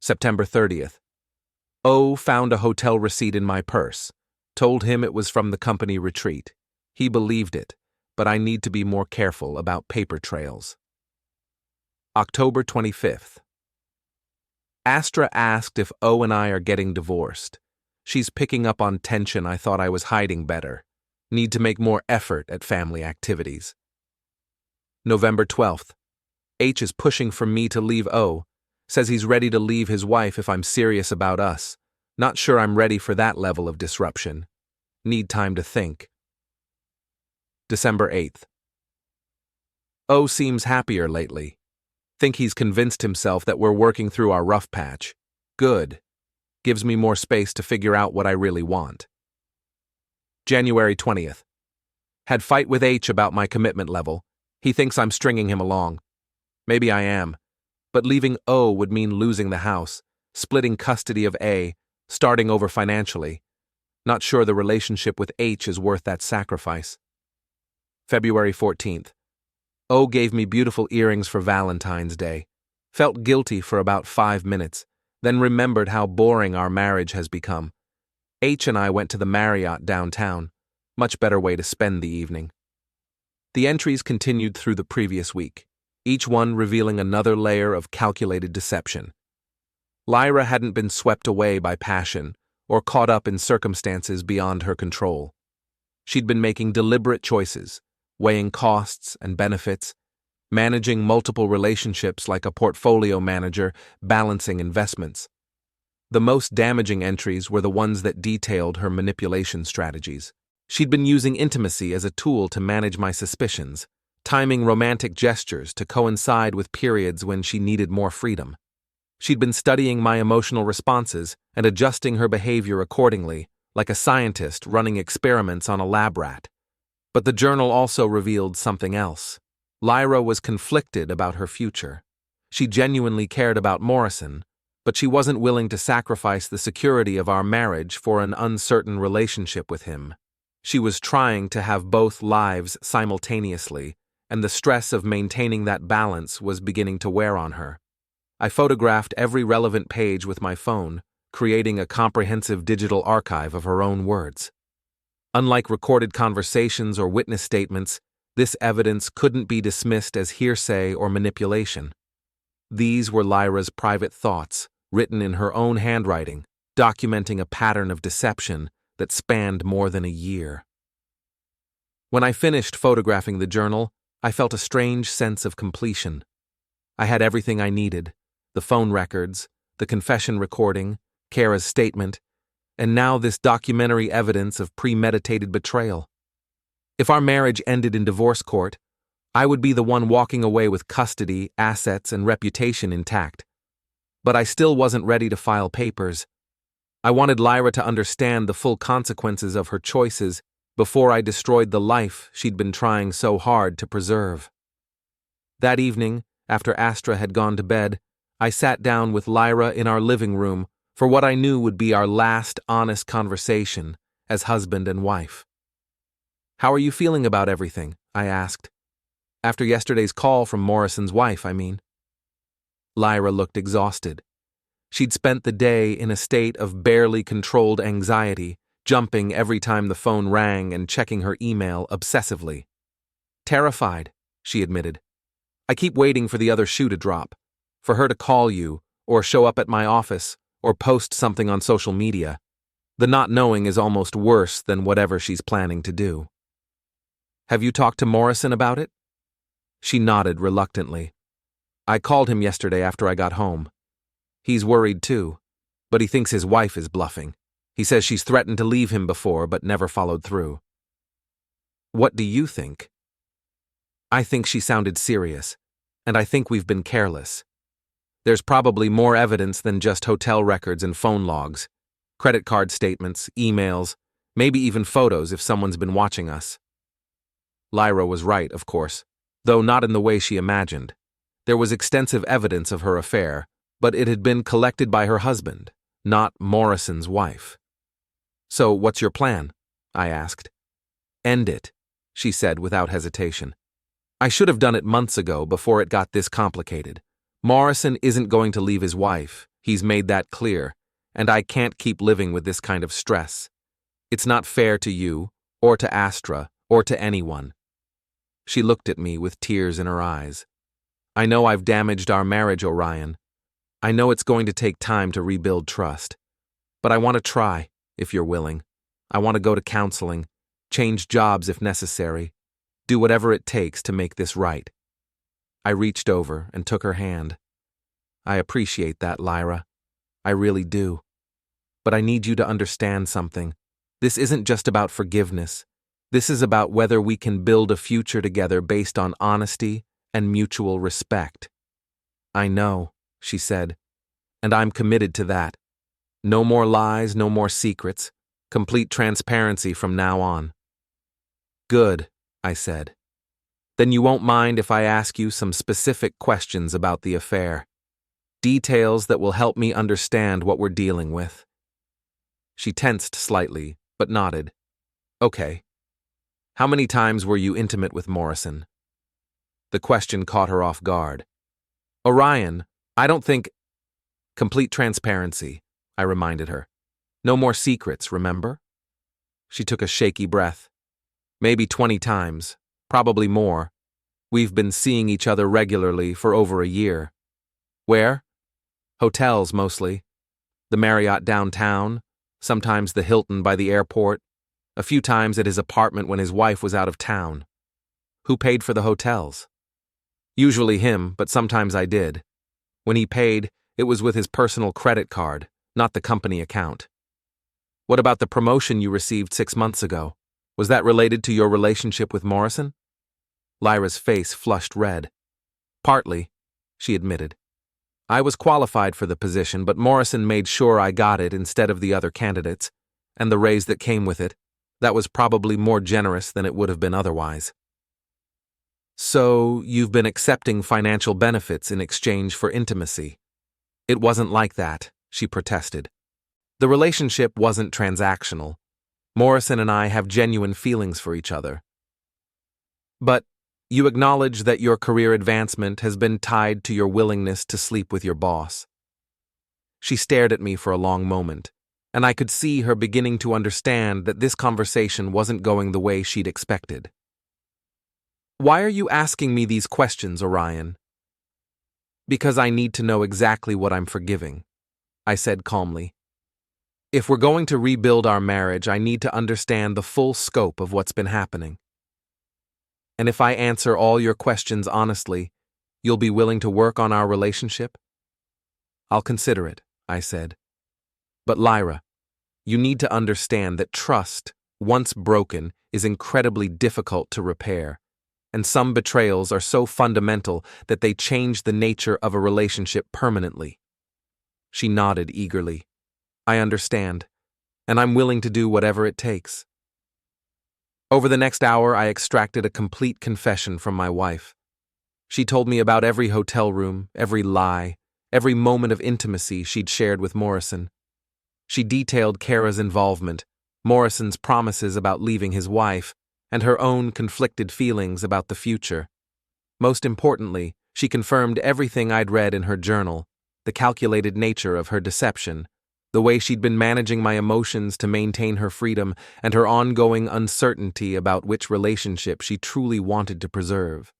September 30th. O found a hotel receipt in my purse. Told him it was from the company retreat. He believed it, but I need to be more careful about paper trails. October 25th. Astra asked if O and I are getting divorced. She's picking up on tension I thought I was hiding better. Need to make more effort at family activities. November 12th. H is pushing for me to leave O. Says he's ready to leave his wife if I'm serious about us. Not sure I'm ready for that level of disruption. Need time to think. December 8th. O seems happier lately. Think he's convinced himself that we're working through our rough patch. Good. Gives me more space to figure out what I really want. January 20th. Had fight with H about my commitment level. He thinks I'm stringing him along. Maybe I am. But leaving O would mean losing the house, splitting custody of A, starting over financially. Not sure the relationship with H is worth that sacrifice. February 14th. O gave me beautiful earrings for Valentine's Day. Felt guilty for about 5 minutes, then remembered how boring our marriage has become. H and I went to the Marriott downtown. Much better way to spend the evening. The entries continued through the previous week, each one revealing another layer of calculated deception. Lyra hadn't been swept away by passion or caught up in circumstances beyond her control. She'd been making deliberate choices, weighing costs and benefits, managing multiple relationships like a portfolio manager, balancing investments. The most damaging entries were the ones that detailed her manipulation strategies. She'd been using intimacy as a tool to manage my suspicions, timing romantic gestures to coincide with periods when she needed more freedom. She'd been studying my emotional responses and adjusting her behavior accordingly, like a scientist running experiments on a lab rat. But the journal also revealed something else. Lyra was conflicted about her future. She genuinely cared about Morrison, but she wasn't willing to sacrifice the security of our marriage for an uncertain relationship with him. She was trying to have both lives simultaneously, and the stress of maintaining that balance was beginning to wear on her. I photographed every relevant page with my phone, creating a comprehensive digital archive of her own words. Unlike recorded conversations or witness statements, this evidence couldn't be dismissed as hearsay or manipulation. These were Lyra's private thoughts, written in her own handwriting, documenting a pattern of deception that spanned more than a year. When I finished photographing the journal, I felt a strange sense of completion. I had everything I needed: the phone records, the confession recording, Kara's statement, and now this documentary evidence of premeditated betrayal. If our marriage ended in divorce court, I would be the one walking away with custody, assets, and reputation intact. But I still wasn't ready to file papers. I wanted Lyra to understand the full consequences of her choices before I destroyed the life she'd been trying so hard to preserve. That evening, after Astra had gone to bed, I sat down with Lyra in our living room for what I knew would be our last honest conversation as husband and wife. "How are you feeling about everything?" I asked. "After yesterday's call from Morrison's wife, I mean." Lyra looked exhausted. She'd spent the day in a state of barely controlled anxiety, jumping every time the phone rang and checking her email obsessively. "Terrified," she admitted. "I keep waiting for the other shoe to drop, for her to call you, or show up at my office, or post something on social media. The not knowing is almost worse than whatever she's planning to do." "Have you talked to Morrison about it?" She nodded reluctantly. "I called him yesterday after I got home. He's worried too, but he thinks his wife is bluffing. He says she's threatened to leave him before but never followed through." "What do you think?" "I think she sounded serious, and I think we've been careless. There's probably more evidence than just hotel records and phone logs, credit card statements, emails, maybe even photos if someone's been watching us." Lyra was right, of course, though not in the way she imagined. There was extensive evidence of her affair, but it had been collected by her husband, not Morrison's wife. "So what's your plan?" I asked. "End it," she said without hesitation. "I should have done it months ago before it got this complicated. Morrison isn't going to leave his wife, he's made that clear, and I can't keep living with this kind of stress. It's not fair to you, or to Astra, or to anyone." She looked at me with tears in her eyes. "I know I've damaged our marriage, Orion. I know it's going to take time to rebuild trust. But I want to try, if you're willing. I want to go to counseling, change jobs if necessary, do whatever it takes to make this right." I reached over and took her hand. "I appreciate that, Lyra. I really do. But I need you to understand something. This isn't just about forgiveness. This is about whether we can build a future together based on honesty and mutual respect." "I know," she said, "and I'm committed to that. No more lies, no more secrets. Complete transparency from now on." "Good," I said. "Then you won't mind if I ask you some specific questions about the affair. Details that will help me understand what we're dealing with." She tensed slightly, but nodded. "Okay. How many times were you intimate with Morrison?" The question caught her off guard. "Orion, I don't think—" "Complete transparency," I reminded her. "No more secrets, remember?" She took a shaky breath. "Maybe 20 times, probably more. We've been seeing each other regularly for over a year." "Where?" "Hotels, mostly. The Marriott downtown, sometimes the Hilton by the airport, a few times at his apartment when his wife was out of town." "Who paid for the hotels?" "Usually him, but sometimes I did. When he paid, it was with his personal credit card, not the company account." "What about the promotion you received 6 months ago? Was that related to your relationship with Morrison?" Lyra's face flushed red. "Partly," she admitted. "I was qualified for the position, but Morrison made sure I got it instead of the other candidates, and the raise that came with it. That was probably more generous than it would have been otherwise." "So you've been accepting financial benefits in exchange for intimacy?" "It wasn't like that," she protested. "The relationship wasn't transactional. Morrison and I have genuine feelings for each other." "But you acknowledge that your career advancement has been tied to your willingness to sleep with your boss." She stared at me for a long moment, and I could see her beginning to understand that this conversation wasn't going the way she'd expected. "Why are you asking me these questions, Orion?" "Because I need to know exactly what I'm forgiving," I said calmly. "If we're going to rebuild our marriage, I need to understand the full scope of what's been happening. And if I answer all your questions honestly, you'll be willing to work on our relationship?" "I'll consider it," I said. "But Lyra, you need to understand that trust, once broken, is incredibly difficult to repair, and some betrayals are so fundamental that they change the nature of a relationship permanently." She nodded eagerly. "I understand, and I'm willing to do whatever it takes." Over the next hour, I extracted a complete confession from my wife. She told me about every hotel room, every lie, every moment of intimacy she'd shared with Morrison. She detailed Kara's involvement, Morrison's promises about leaving his wife, and her own conflicted feelings about the future. Most importantly, she confirmed everything I'd read in her journal, the calculated nature of her deception, the way she'd been managing my emotions to maintain her freedom, and her ongoing uncertainty about which relationship she truly wanted to preserve.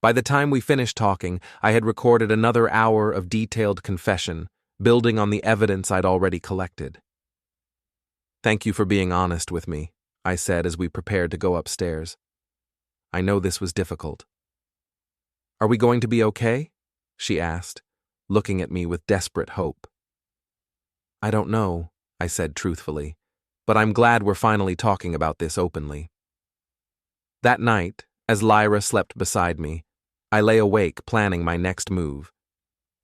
By the time we finished talking, I had recorded another hour of detailed confession, building on the evidence I'd already collected. "Thank you for being honest with me," I said as we prepared to go upstairs. "I know this was difficult." "Are we going to be okay?" she asked, looking at me with desperate hope. "I don't know," I said truthfully, "but I'm glad we're finally talking about this openly." That night, as Lyra slept beside me, I lay awake planning my next move.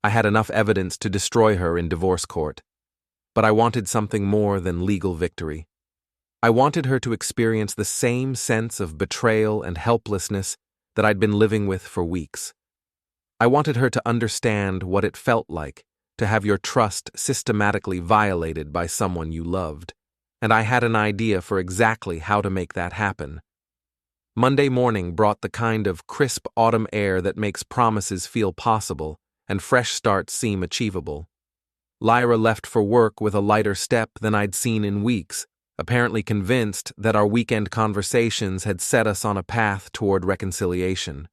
I had enough evidence to destroy her in divorce court, but I wanted something more than legal victory. I wanted her to experience the same sense of betrayal and helplessness that I'd been living with for weeks. I wanted her to understand what it felt like to have your trust systematically violated by someone you loved, and I had an idea for exactly how to make that happen. Monday morning brought the kind of crisp autumn air that makes promises feel possible and fresh starts seem achievable. Lyra left for work with a lighter step than I'd seen in weeks, apparently convinced that our weekend conversations had set us on a path toward reconciliation.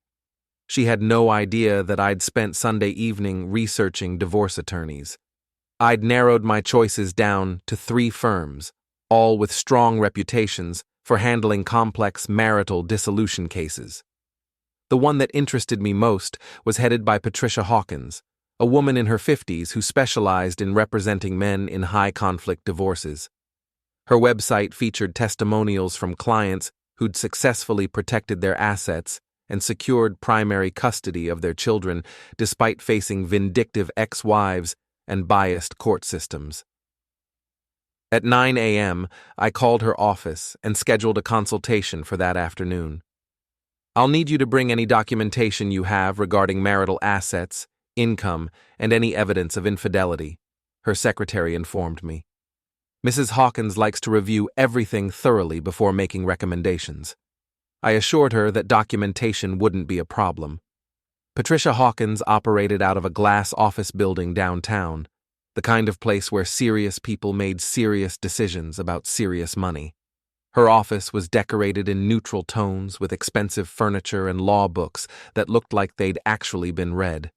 She had no idea that I'd spent Sunday evening researching divorce attorneys. I'd narrowed my choices down to 3 firms, all with strong reputations for handling complex marital dissolution cases. The one that interested me most was headed by Patricia Hawkins, a woman in her 50s who specialized in representing men in high-conflict divorces. Her website featured testimonials from clients who'd successfully protected their assets and secured primary custody of their children despite facing vindictive ex-wives and biased court systems. At 9 a.m., I called her office and scheduled a consultation for that afternoon. "I'll need you to bring any documentation you have regarding marital assets, income, and any evidence of infidelity," her secretary informed me. "Mrs. Hawkins likes to review everything thoroughly before making recommendations." I assured her that documentation wouldn't be a problem. Patricia Hawkins operated out of a glass office building downtown, the kind of place where serious people made serious decisions about serious money. Her office was decorated in neutral tones with expensive furniture and law books that looked like they'd actually been read.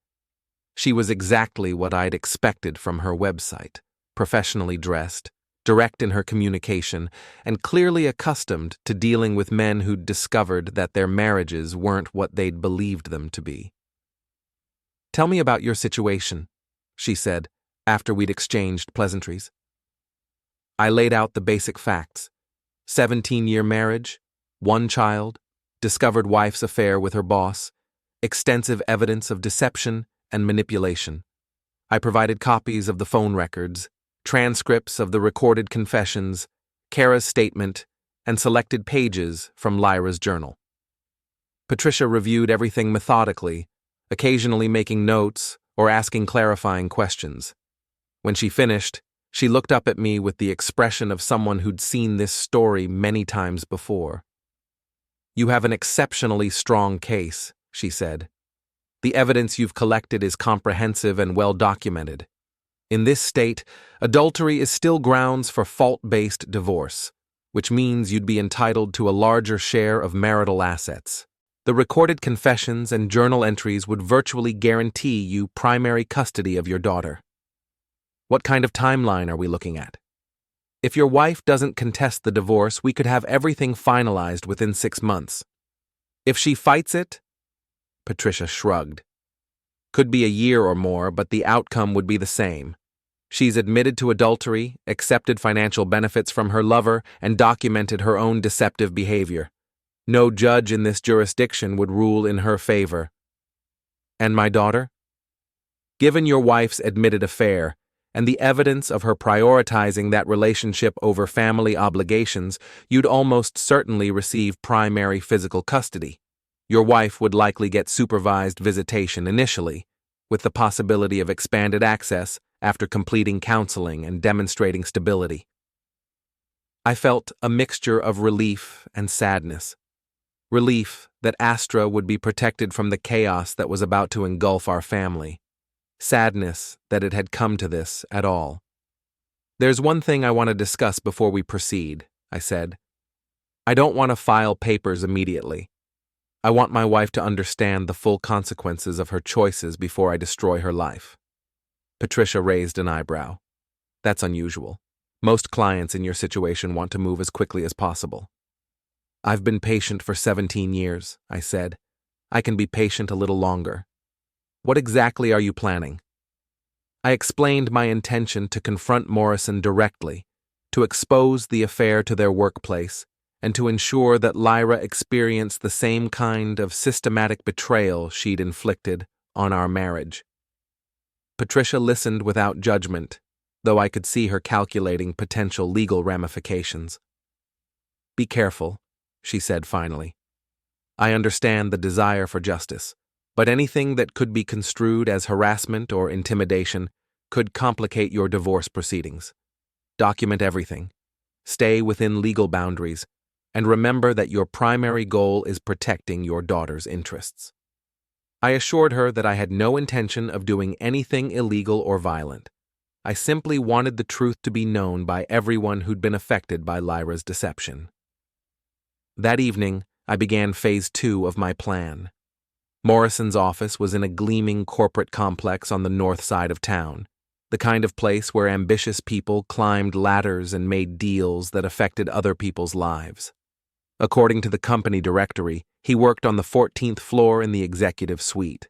She was exactly what I'd expected from her website, professionally dressed, direct in her communication, and clearly accustomed to dealing with men who'd discovered that their marriages weren't what they'd believed them to be. "Tell me about your situation," she said, after we'd exchanged pleasantries. I laid out the basic facts: 17-year marriage, 1 child, discovered wife's affair with her boss, extensive evidence of deception and manipulation. I provided copies of the phone records, transcripts of the recorded confessions, Kara's statement, and selected pages from Lyra's journal. Patricia reviewed everything methodically, occasionally making notes or asking clarifying questions. When she finished, she looked up at me with the expression of someone who'd seen this story many times before. "You have an exceptionally strong case," she said. "The evidence you've collected is comprehensive and well documented. In this state, adultery is still grounds for fault-based divorce, which means you'd be entitled to a larger share of marital assets. The recorded confessions and journal entries would virtually guarantee you primary custody of your daughter." "What kind of timeline are we looking at?" "If your wife doesn't contest the divorce, we could have everything finalized within 6 months. If she fights it," Patricia shrugged, "could be a year or more, but the outcome would be the same. She's admitted to adultery, accepted financial benefits from her lover, and documented her own deceptive behavior. No judge in this jurisdiction would rule in her favor." "And my daughter?" "Given your wife's admitted affair, and the evidence of her prioritizing that relationship over family obligations, you'd almost certainly receive primary physical custody. Your wife would likely get supervised visitation initially, with the possibility of expanded access after completing counseling and demonstrating stability. I felt a mixture of relief and sadness. Relief that Astra would be protected from the chaos that was about to engulf our family. Sadness that it had come to this at all. "There's one thing I want to discuss before we proceed," I said. "I don't want to file papers immediately. I want my wife to understand the full consequences of her choices before I destroy her life." Patricia raised an eyebrow. "That's unusual. Most clients in your situation want to move as quickly as possible." "I've been patient for 17 years, I said. "I can be patient a little longer." "What exactly are you planning?" I explained my intention to confront Morrison directly, to expose the affair to their workplace, and to ensure that Lyra experienced the same kind of systematic betrayal she'd inflicted on our marriage. Patricia listened without judgment, though I could see her calculating potential legal ramifications. "Be careful," she said finally. "I understand the desire for justice, but anything that could be construed as harassment or intimidation could complicate your divorce proceedings. Document everything. Stay within legal boundaries, and remember that your primary goal is protecting your daughter's interests." I assured her that I had no intention of doing anything illegal or violent. I simply wanted the truth to be known by everyone who'd been affected by Lyra's deception. That evening, I began phase 2 of my plan. Morrison's office was in a gleaming corporate complex on the north side of town, the kind of place where ambitious people climbed ladders and made deals that affected other people's lives. According to the company directory, he worked on the 14th floor in the executive suite.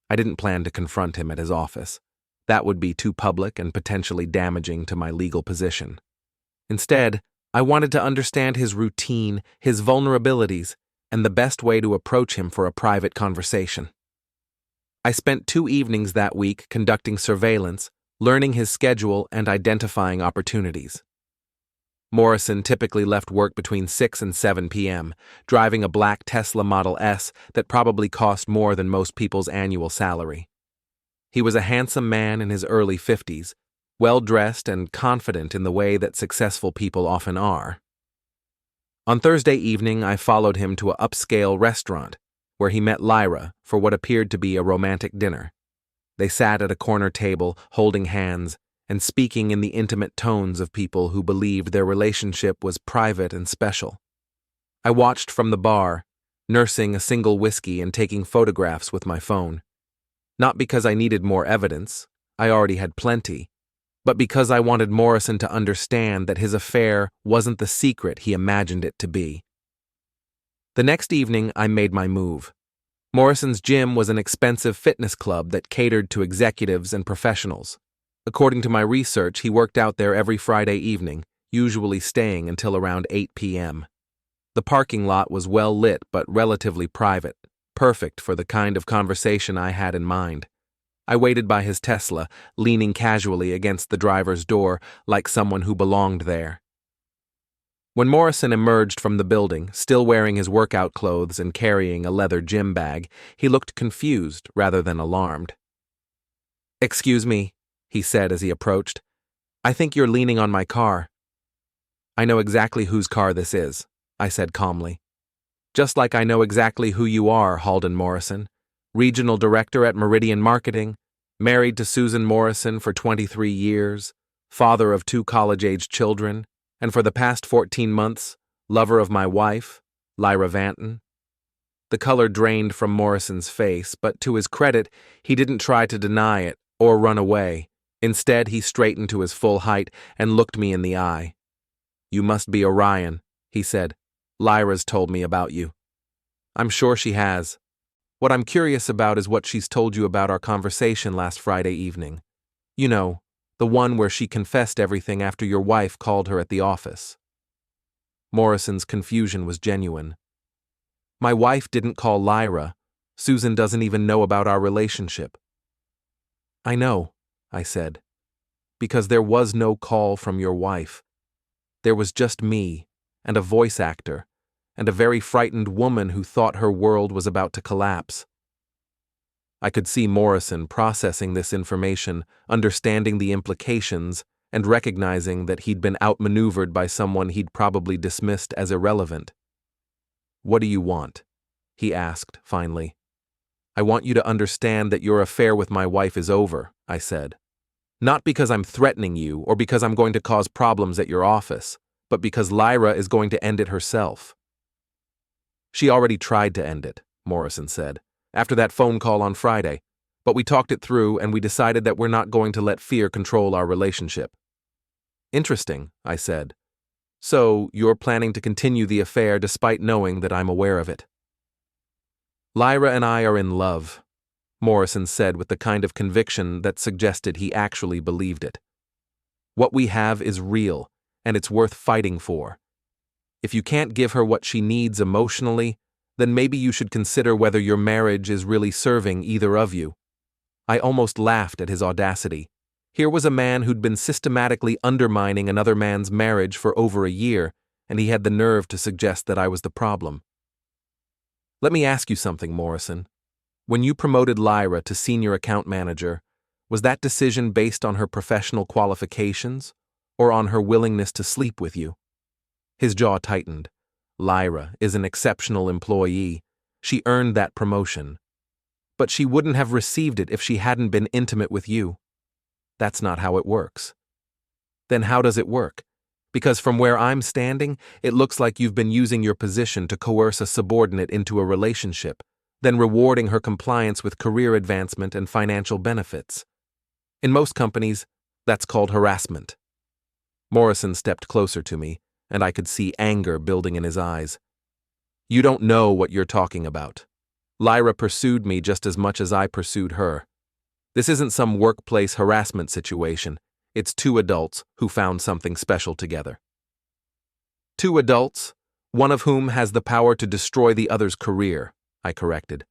I didn't plan to confront him at his office. That would be too public and potentially damaging to my legal position. Instead, I wanted to understand his routine, his vulnerabilities, and the best way to approach him for a private conversation. I spent 2 evenings that week conducting surveillance, learning his schedule, and identifying opportunities. Morrison typically left work between 6 and 7 p.m., driving a black Tesla Model S that probably cost more than most people's annual salary. He was a handsome man in his early 50s, well-dressed and confident in the way that successful people often are. On Thursday evening, I followed him to an upscale restaurant, where he met Lyra for what appeared to be a romantic dinner. They sat at a corner table, holding hands, and speaking in the intimate tones of people who believed their relationship was private and special. I watched from the bar, nursing a single whiskey and taking photographs with my phone. Not because I needed more evidence, I already had plenty, but because I wanted Morrison to understand that his affair wasn't the secret he imagined it to be. The next evening, I made my move. Morrison's gym was an expensive fitness club that catered to executives and professionals. According to my research, he worked out there every Friday evening, usually staying until around 8 p.m. The parking lot was well lit but relatively private, perfect for the kind of conversation I had in mind. I waited by his Tesla, leaning casually against the driver's door like someone who belonged there. When Morrison emerged from the building, still wearing his workout clothes and carrying a leather gym bag, he looked confused rather than alarmed. "Excuse me," he said as he approached. "I think you're leaning on my car." "I know exactly whose car this is," I said calmly. "Just like I know exactly who you are, Halden Morrison. Regional Director at Meridian Marketing, married to Susan Morrison for 23 years, father of 2 college-age children, and for the past 14 months, lover of my wife, Lyra Vanton." The color drained from Morrison's face, but to his credit, he didn't try to deny it or run away. Instead, he straightened to his full height and looked me in the eye. "You must be Orion," he said. "Lyra's told me about you." "I'm sure she has. What I'm curious about is what she's told you about our conversation last Friday evening. You know, the one where she confessed everything after your wife called her at the office." Morrison's confusion was genuine. "My wife didn't call Lyra. Susan doesn't even know about our relationship." "I know," I said, "because there was no call from your wife. There was just me, and a voice actor, and a very frightened woman who thought her world was about to collapse." I could see Morrison processing this information, understanding the implications, and recognizing that he'd been outmaneuvered by someone he'd probably dismissed as irrelevant. "What do you want?" he asked, finally. "I want you to understand that your affair with my wife is over," I said. "Not because I'm threatening you or because I'm going to cause problems at your office, but because Lyra is going to end it herself." "She already tried to end it," Morrison said, "after that phone call on Friday, but we talked it through and we decided that we're not going to let fear control our relationship." "Interesting," I said. "So you're planning to continue the affair despite knowing that I'm aware of it?" "Lyra and I are in love," Morrison said with the kind of conviction that suggested he actually believed it. "What we have is real, and it's worth fighting for. If you can't give her what she needs emotionally, then maybe you should consider whether your marriage is really serving either of you." I almost laughed at his audacity. Here was a man who'd been systematically undermining another man's marriage for over a year, and he had the nerve to suggest that I was the problem. "Let me ask you something, Morrison. When you promoted Lyra to senior account manager, was that decision based on her professional qualifications or on her willingness to sleep with you?" His jaw tightened. "Lyra is an exceptional employee. She earned that promotion. But she wouldn't have received it if she hadn't been intimate with you." "That's not how it works." "Then how does it work? Because from where I'm standing, it looks like you've been using your position to coerce a subordinate into a relationship, then rewarding her compliance with career advancement and financial benefits. In most companies, that's called harassment." Morrison stepped closer to me, and I could see anger building in his eyes. "You don't know what you're talking about. Lyra pursued me just as much as I pursued her. This isn't some workplace harassment situation. It's two adults who found something special together." "Two adults, one of whom has the power to destroy the other's career," I corrected.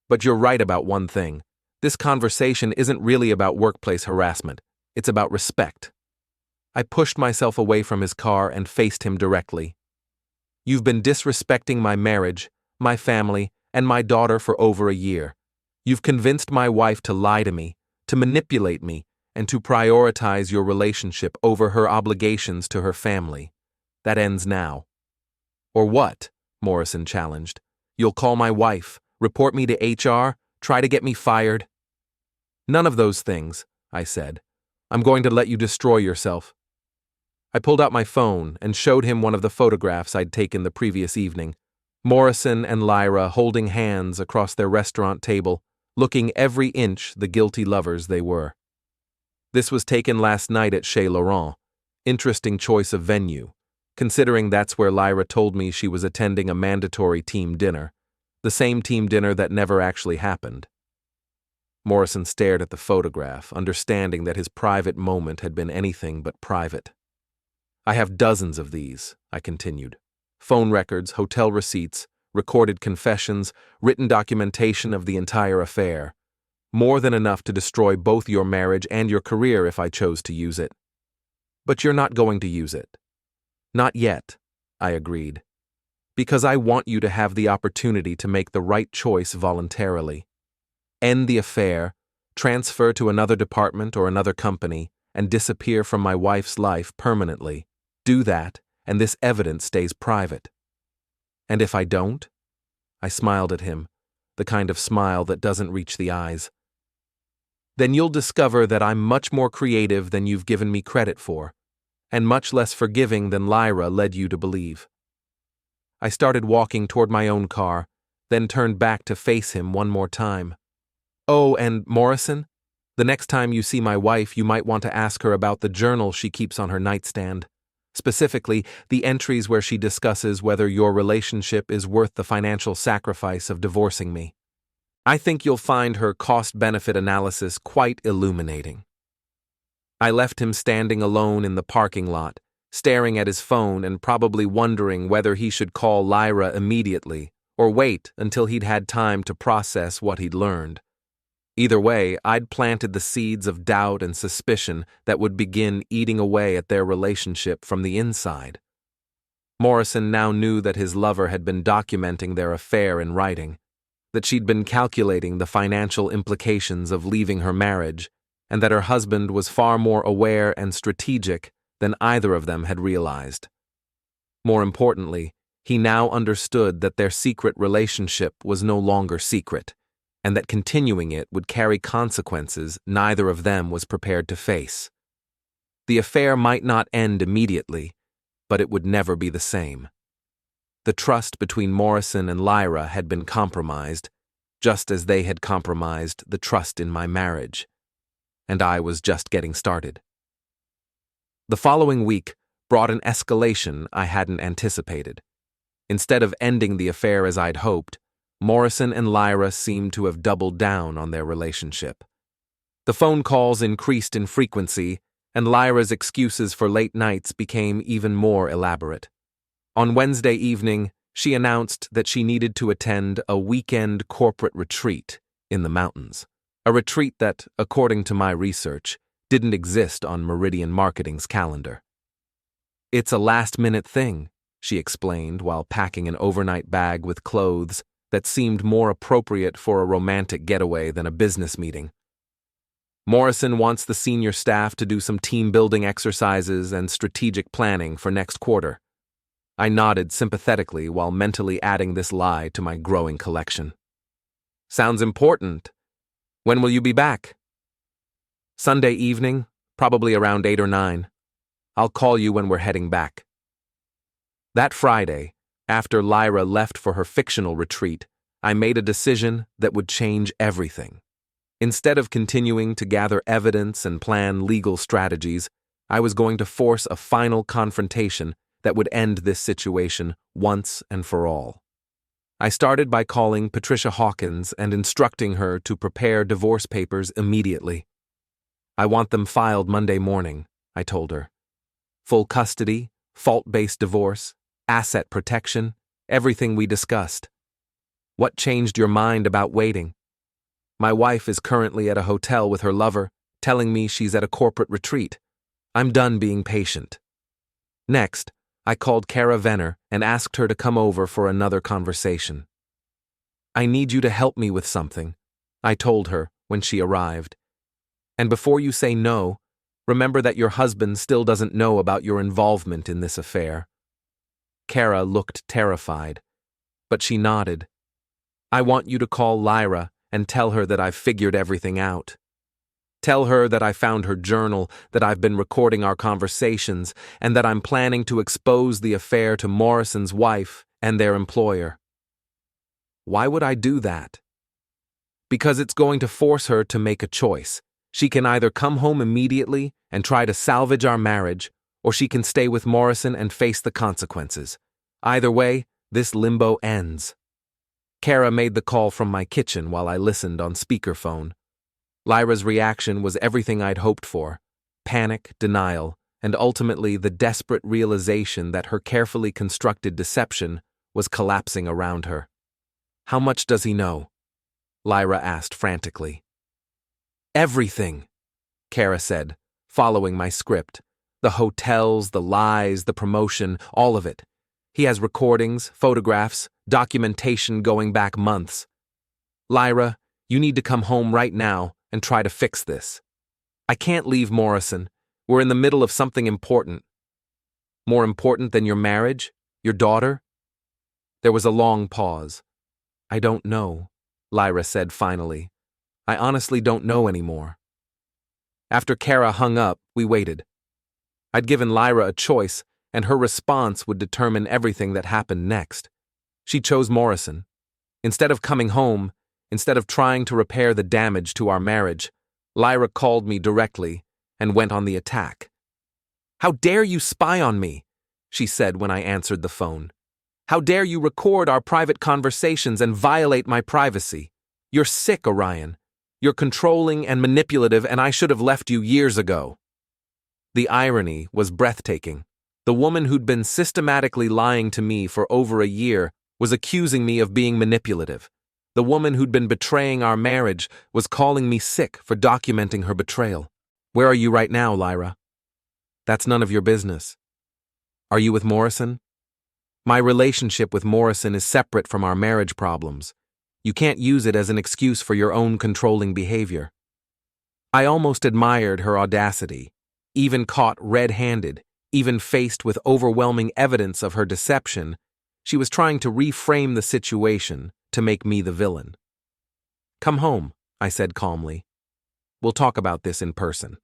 "But you're right about one thing. This conversation isn't really about workplace harassment. It's about respect." I pushed myself away from his car and faced him directly. "You've been disrespecting my marriage, my family, and my daughter for over a year. You've convinced my wife to lie to me, to manipulate me, and to prioritize your relationship over her obligations to her family. That ends now." "Or what?" Morrison challenged. "You'll call my wife, report me to HR, try to get me fired?" "None of those things," I said. "I'm going to let you destroy yourself." I pulled out my phone and showed him one of the photographs I'd taken the previous evening. Morrison and Lyra holding hands across their restaurant table, looking every inch the guilty lovers they were. "This was taken last night at Chez Laurent. Interesting choice of venue, considering that's where Lyra told me she was attending a mandatory team dinner, the same team dinner that never actually happened." Morrison stared at the photograph, understanding that his private moment had been anything but private. "I have dozens of these," I continued. "Phone records, hotel receipts, recorded confessions, written documentation of the entire affair. More than enough to destroy both your marriage and your career if I chose to use it." "But you're not going to use it." "Not yet," I agreed. "Because I want you to have the opportunity to make the right choice voluntarily. End the affair, transfer to another department or another company, and disappear from my wife's life permanently. Do that, and this evidence stays private." "And if I don't?" I smiled at him, the kind of smile that doesn't reach the eyes. "Then you'll discover that I'm much more creative than you've given me credit for, and much less forgiving than Lyra led you to believe." I started walking toward my own car, then turned back to face him one more time. "Oh, and Morrison, the next time you see my wife, you might want to ask her about the journal she keeps on her nightstand. Specifically, the entries where she discusses whether your relationship is worth the financial sacrifice of divorcing me. I think you'll find her cost-benefit analysis quite illuminating." I left him standing alone in the parking lot, staring at his phone and probably wondering whether he should call Lyra immediately or wait until he'd had time to process what he'd learned. Either way, I'd planted the seeds of doubt and suspicion that would begin eating away at their relationship from the inside. Morrison now knew that his lover had been documenting their affair in writing. that she'd been calculating the financial implications of leaving her marriage, and that her husband was far more aware and strategic than either of them had realized. More importantly, he now understood that their secret relationship was no longer secret, and that continuing it would carry consequences neither of them was prepared to face. The affair might not end immediately, but it would never be the same. The trust between Morrison and Lyra had been compromised, just as they had compromised the trust in my marriage, and I was just getting started. The following week brought an escalation I hadn't anticipated. Instead of ending the affair as I'd hoped, Morrison and Lyra seemed to have doubled down on their relationship. The phone calls increased in frequency, and Lyra's excuses for late nights became even more elaborate. On Wednesday evening, she announced that she needed to attend a weekend corporate retreat in the mountains, a retreat that, according to my research, didn't exist on Meridian Marketing's calendar. "It's a last-minute thing," she explained while packing an overnight bag with clothes that seemed more appropriate for a romantic getaway than a business meeting. "Morrison wants the senior staff to do some team-building exercises and strategic planning for next quarter." I nodded sympathetically while mentally adding this lie to my growing collection. "Sounds important. When will you be back?" "Sunday evening, probably around 8 or 9. I'll call you when we're heading back." That Friday, after Lyra left for her fictional retreat, I made a decision that would change everything. Instead of continuing to gather evidence and plan legal strategies, I was going to force a final confrontation that would end this situation once and for all. I started by calling Patricia Hawkins and instructing her to prepare divorce papers immediately. "I want them filed Monday morning," I told her. "Full custody, fault-based divorce, asset protection, everything we discussed." "What changed your mind about waiting?" "My wife is currently at a hotel with her lover, telling me she's at a corporate retreat. I'm done being patient." Next, I called Kara Venner and asked her to come over for another conversation. "I need you to help me with something," I told her when she arrived. "And before you say no, remember that your husband still doesn't know about your involvement in this affair." Kara looked terrified, but she nodded. "I want you to call Lyra and tell her that I've figured everything out. Tell her that I found her journal, that I've been recording our conversations, and that I'm planning to expose the affair to Morrison's wife and their employer." "Why would I do that?" "Because it's going to force her to make a choice. She can either come home immediately and try to salvage our marriage, or she can stay with Morrison and face the consequences. Either way, this limbo ends." Kara made the call from my kitchen while I listened on speakerphone. Lyra's reaction was everything I'd hoped for: panic, denial, and ultimately the desperate realization that her carefully constructed deception was collapsing around her. "How much does he know?" Lyra asked frantically. "Everything," Kara said, following my script. "The hotels, the lies, the promotion, all of it. He has recordings, photographs, documentation going back months. Lyra, you need to come home right now and try to fix this. I can't leave Morrison. We're in the middle of something important." "More important than your marriage? Your daughter?" There was a long pause. "I don't know," Lyra said finally. "I honestly don't know anymore." After Kara hung up, we waited. I'd given Lyra a choice, and her response would determine everything that happened next. She chose Morrison. Instead of coming home, instead of trying to repair the damage to our marriage, Lyra called me directly and went on the attack. "How dare you spy on me?" she said when I answered the phone. "How dare you record our private conversations and violate my privacy? You're sick, Orion. You're controlling and manipulative, and I should have left you years ago." The irony was breathtaking. The woman who'd been systematically lying to me for over a year was accusing me of being manipulative. The woman who'd been betraying our marriage was calling me sick for documenting her betrayal. "Where are you right now, Lyra?" "That's none of your business." "Are you with Morrison?" "My relationship with Morrison is separate from our marriage problems. You can't use it as an excuse for your own controlling behavior. I almost admired her audacity, even caught red-handed, even faced with overwhelming evidence of her deception. She was trying to reframe the situation to make me the villain. "Come home," I said calmly. "We'll talk about this in person."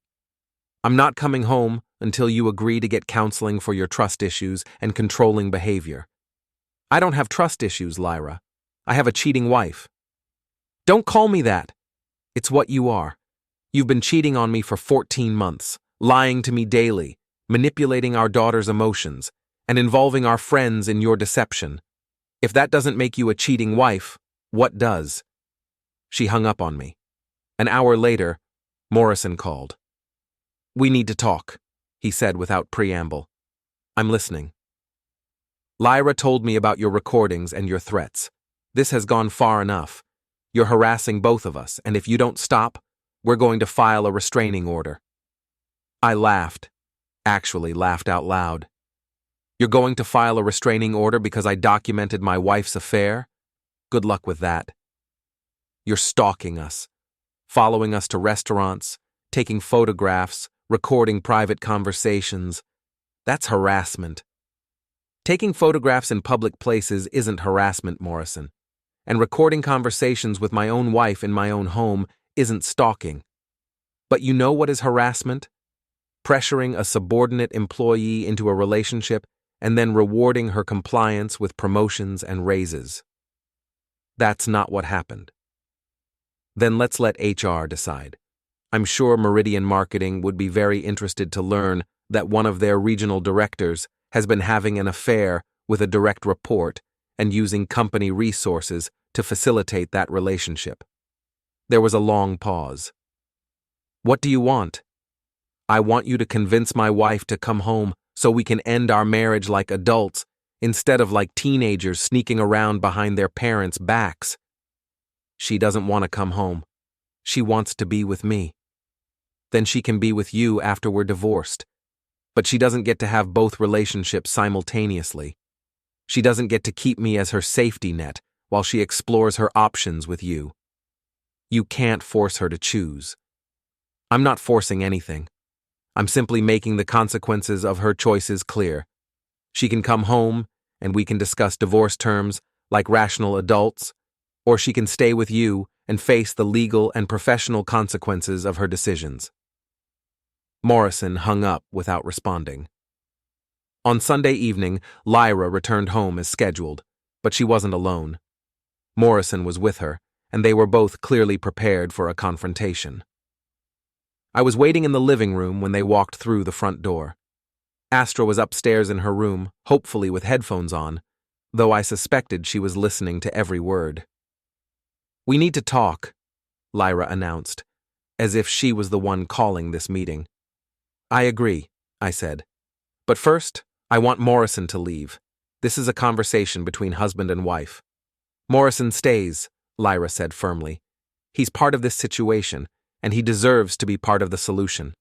"I'm not coming home until you agree to get counseling for your trust issues and controlling behavior." "I don't have trust issues, Lyra. I have a cheating wife." "Don't call me that. It's what you are. You've been cheating on me for 14 months, lying to me daily, manipulating our daughter's emotions, and involving our friends in your deception. If that doesn't make you a cheating wife, what does?" She hung up on me. An hour later, Morrison called. "We need to talk," he said without preamble. "I'm listening." "Lyra told me about your recordings and your threats. This has gone far enough. You're harassing both of us, and if you don't stop, we're going to file a restraining order." I laughed. Actually laughed out loud. "You're going to file a restraining order because I documented my wife's affair? Good luck with that. You're stalking us, following us to restaurants, taking photographs, recording private conversations. That's harassment." "Taking photographs in public places isn't harassment, Morrison. And recording conversations with my own wife in my own home isn't stalking. But you know what is harassment? Pressuring a subordinate employee into a relationship and then rewarding her compliance with promotions and raises. That's not what happened." "Then let's let HR decide. I'm sure Meridian Marketing would be very interested to learn that one of their regional directors has been having an affair with a direct report and using company resources to facilitate that relationship." There was a long pause. "What do you want?" "I want you to convince my wife to come home so we can end our marriage like adults instead of like teenagers sneaking around behind their parents' backs." "She doesn't want to come home. She wants to be with me." "Then she can be with you after we're divorced. But she doesn't get to have both relationships simultaneously. She doesn't get to keep me as her safety net while she explores her options with you. You can't force her to choose." "I'm not forcing anything. I'm simply making the consequences of her choices clear. She can come home, and we can discuss divorce terms like rational adults, or she can stay with you and face the legal and professional consequences of her decisions." Morrison hung up without responding. On Sunday evening, Lyra returned home as scheduled, but she wasn't alone. Morrison was with her, and they were both clearly prepared for a confrontation. I was waiting in the living room when they walked through the front door. Astra was upstairs in her room, hopefully with headphones on, though I suspected she was listening to every word. "We need to talk," Lyra announced, as if she was the one calling this meeting. "I agree," I said. "But first, I want Morrison to leave. This is a conversation between husband and wife." "Morrison stays," Lyra said firmly. "He's part of this situation, and he deserves to be part of the solution."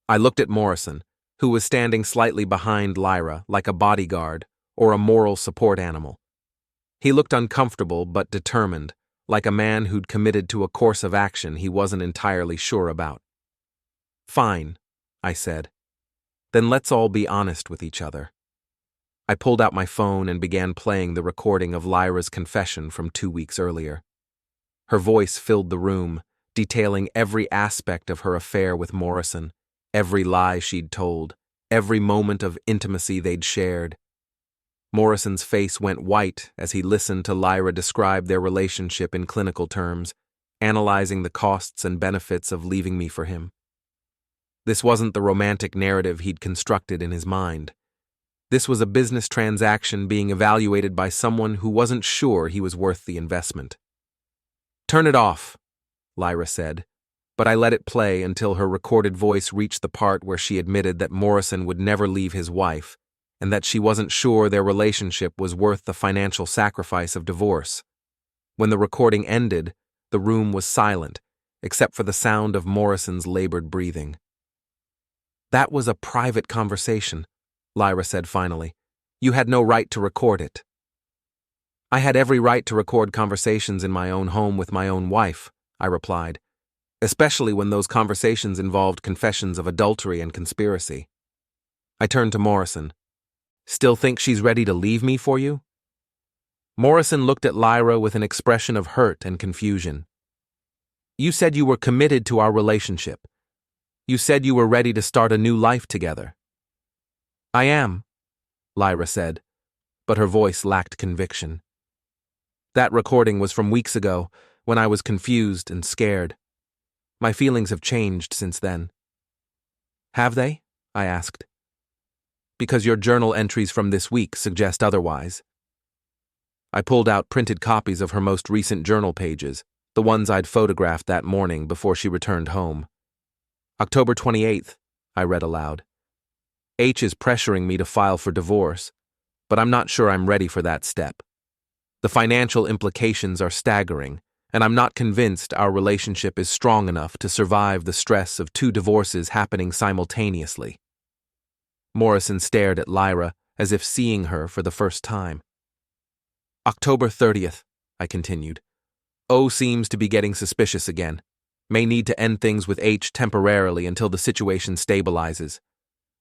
I looked at Morrison, who was standing slightly behind Lyra like a bodyguard or a moral support animal. He looked uncomfortable but determined, like a man who'd committed to a course of action he wasn't entirely sure about. "Fine," I said. "Then let's all be honest with each other." I pulled out my phone and began playing the recording of Lyra's confession from 2 weeks earlier. Her voice filled the room, detailing every aspect of her affair with Morrison, every lie she'd told, every moment of intimacy they'd shared. Morrison's face went white as he listened to Lyra describe their relationship in clinical terms, analyzing the costs and benefits of leaving me for him. This wasn't the romantic narrative he'd constructed in his mind. This was a business transaction being evaluated by someone who wasn't sure he was worth the investment. "Turn it off," Lyra said, but I let it play until her recorded voice reached the part where she admitted that Morrison would never leave his wife and that she wasn't sure their relationship was worth the financial sacrifice of divorce. When the recording ended, the room was silent, except for the sound of Morrison's labored breathing. "That was a private conversation," Lyra said finally. "You had no right to record it." I had every right to record conversations in my own home with my own wife, I replied, especially when those conversations involved confessions of adultery and conspiracy. I turned to Morrison. Still think she's ready to leave me for you? Morrison looked at Lyra with an expression of hurt and confusion. You said you were committed to our relationship. You said you were ready to start a new life together. I am, Lyra said, but her voice lacked conviction. That recording was from weeks ago, when I was confused and scared. My feelings have changed since then. Have they? I asked. Because your journal entries from this week suggest otherwise. I pulled out printed copies of her most recent journal pages, the ones I'd photographed that morning before she returned home. October 28th, I read aloud. H is pressuring me to file for divorce, but I'm not sure I'm ready for that step. The financial implications are staggering, and I'm not convinced our relationship is strong enough to survive the stress of 2 divorces happening simultaneously. Morrison stared at Lyra as if seeing her for the first time. October 30th, I continued. O seems to be getting suspicious again. May need to end things with H temporarily until the situation stabilizes.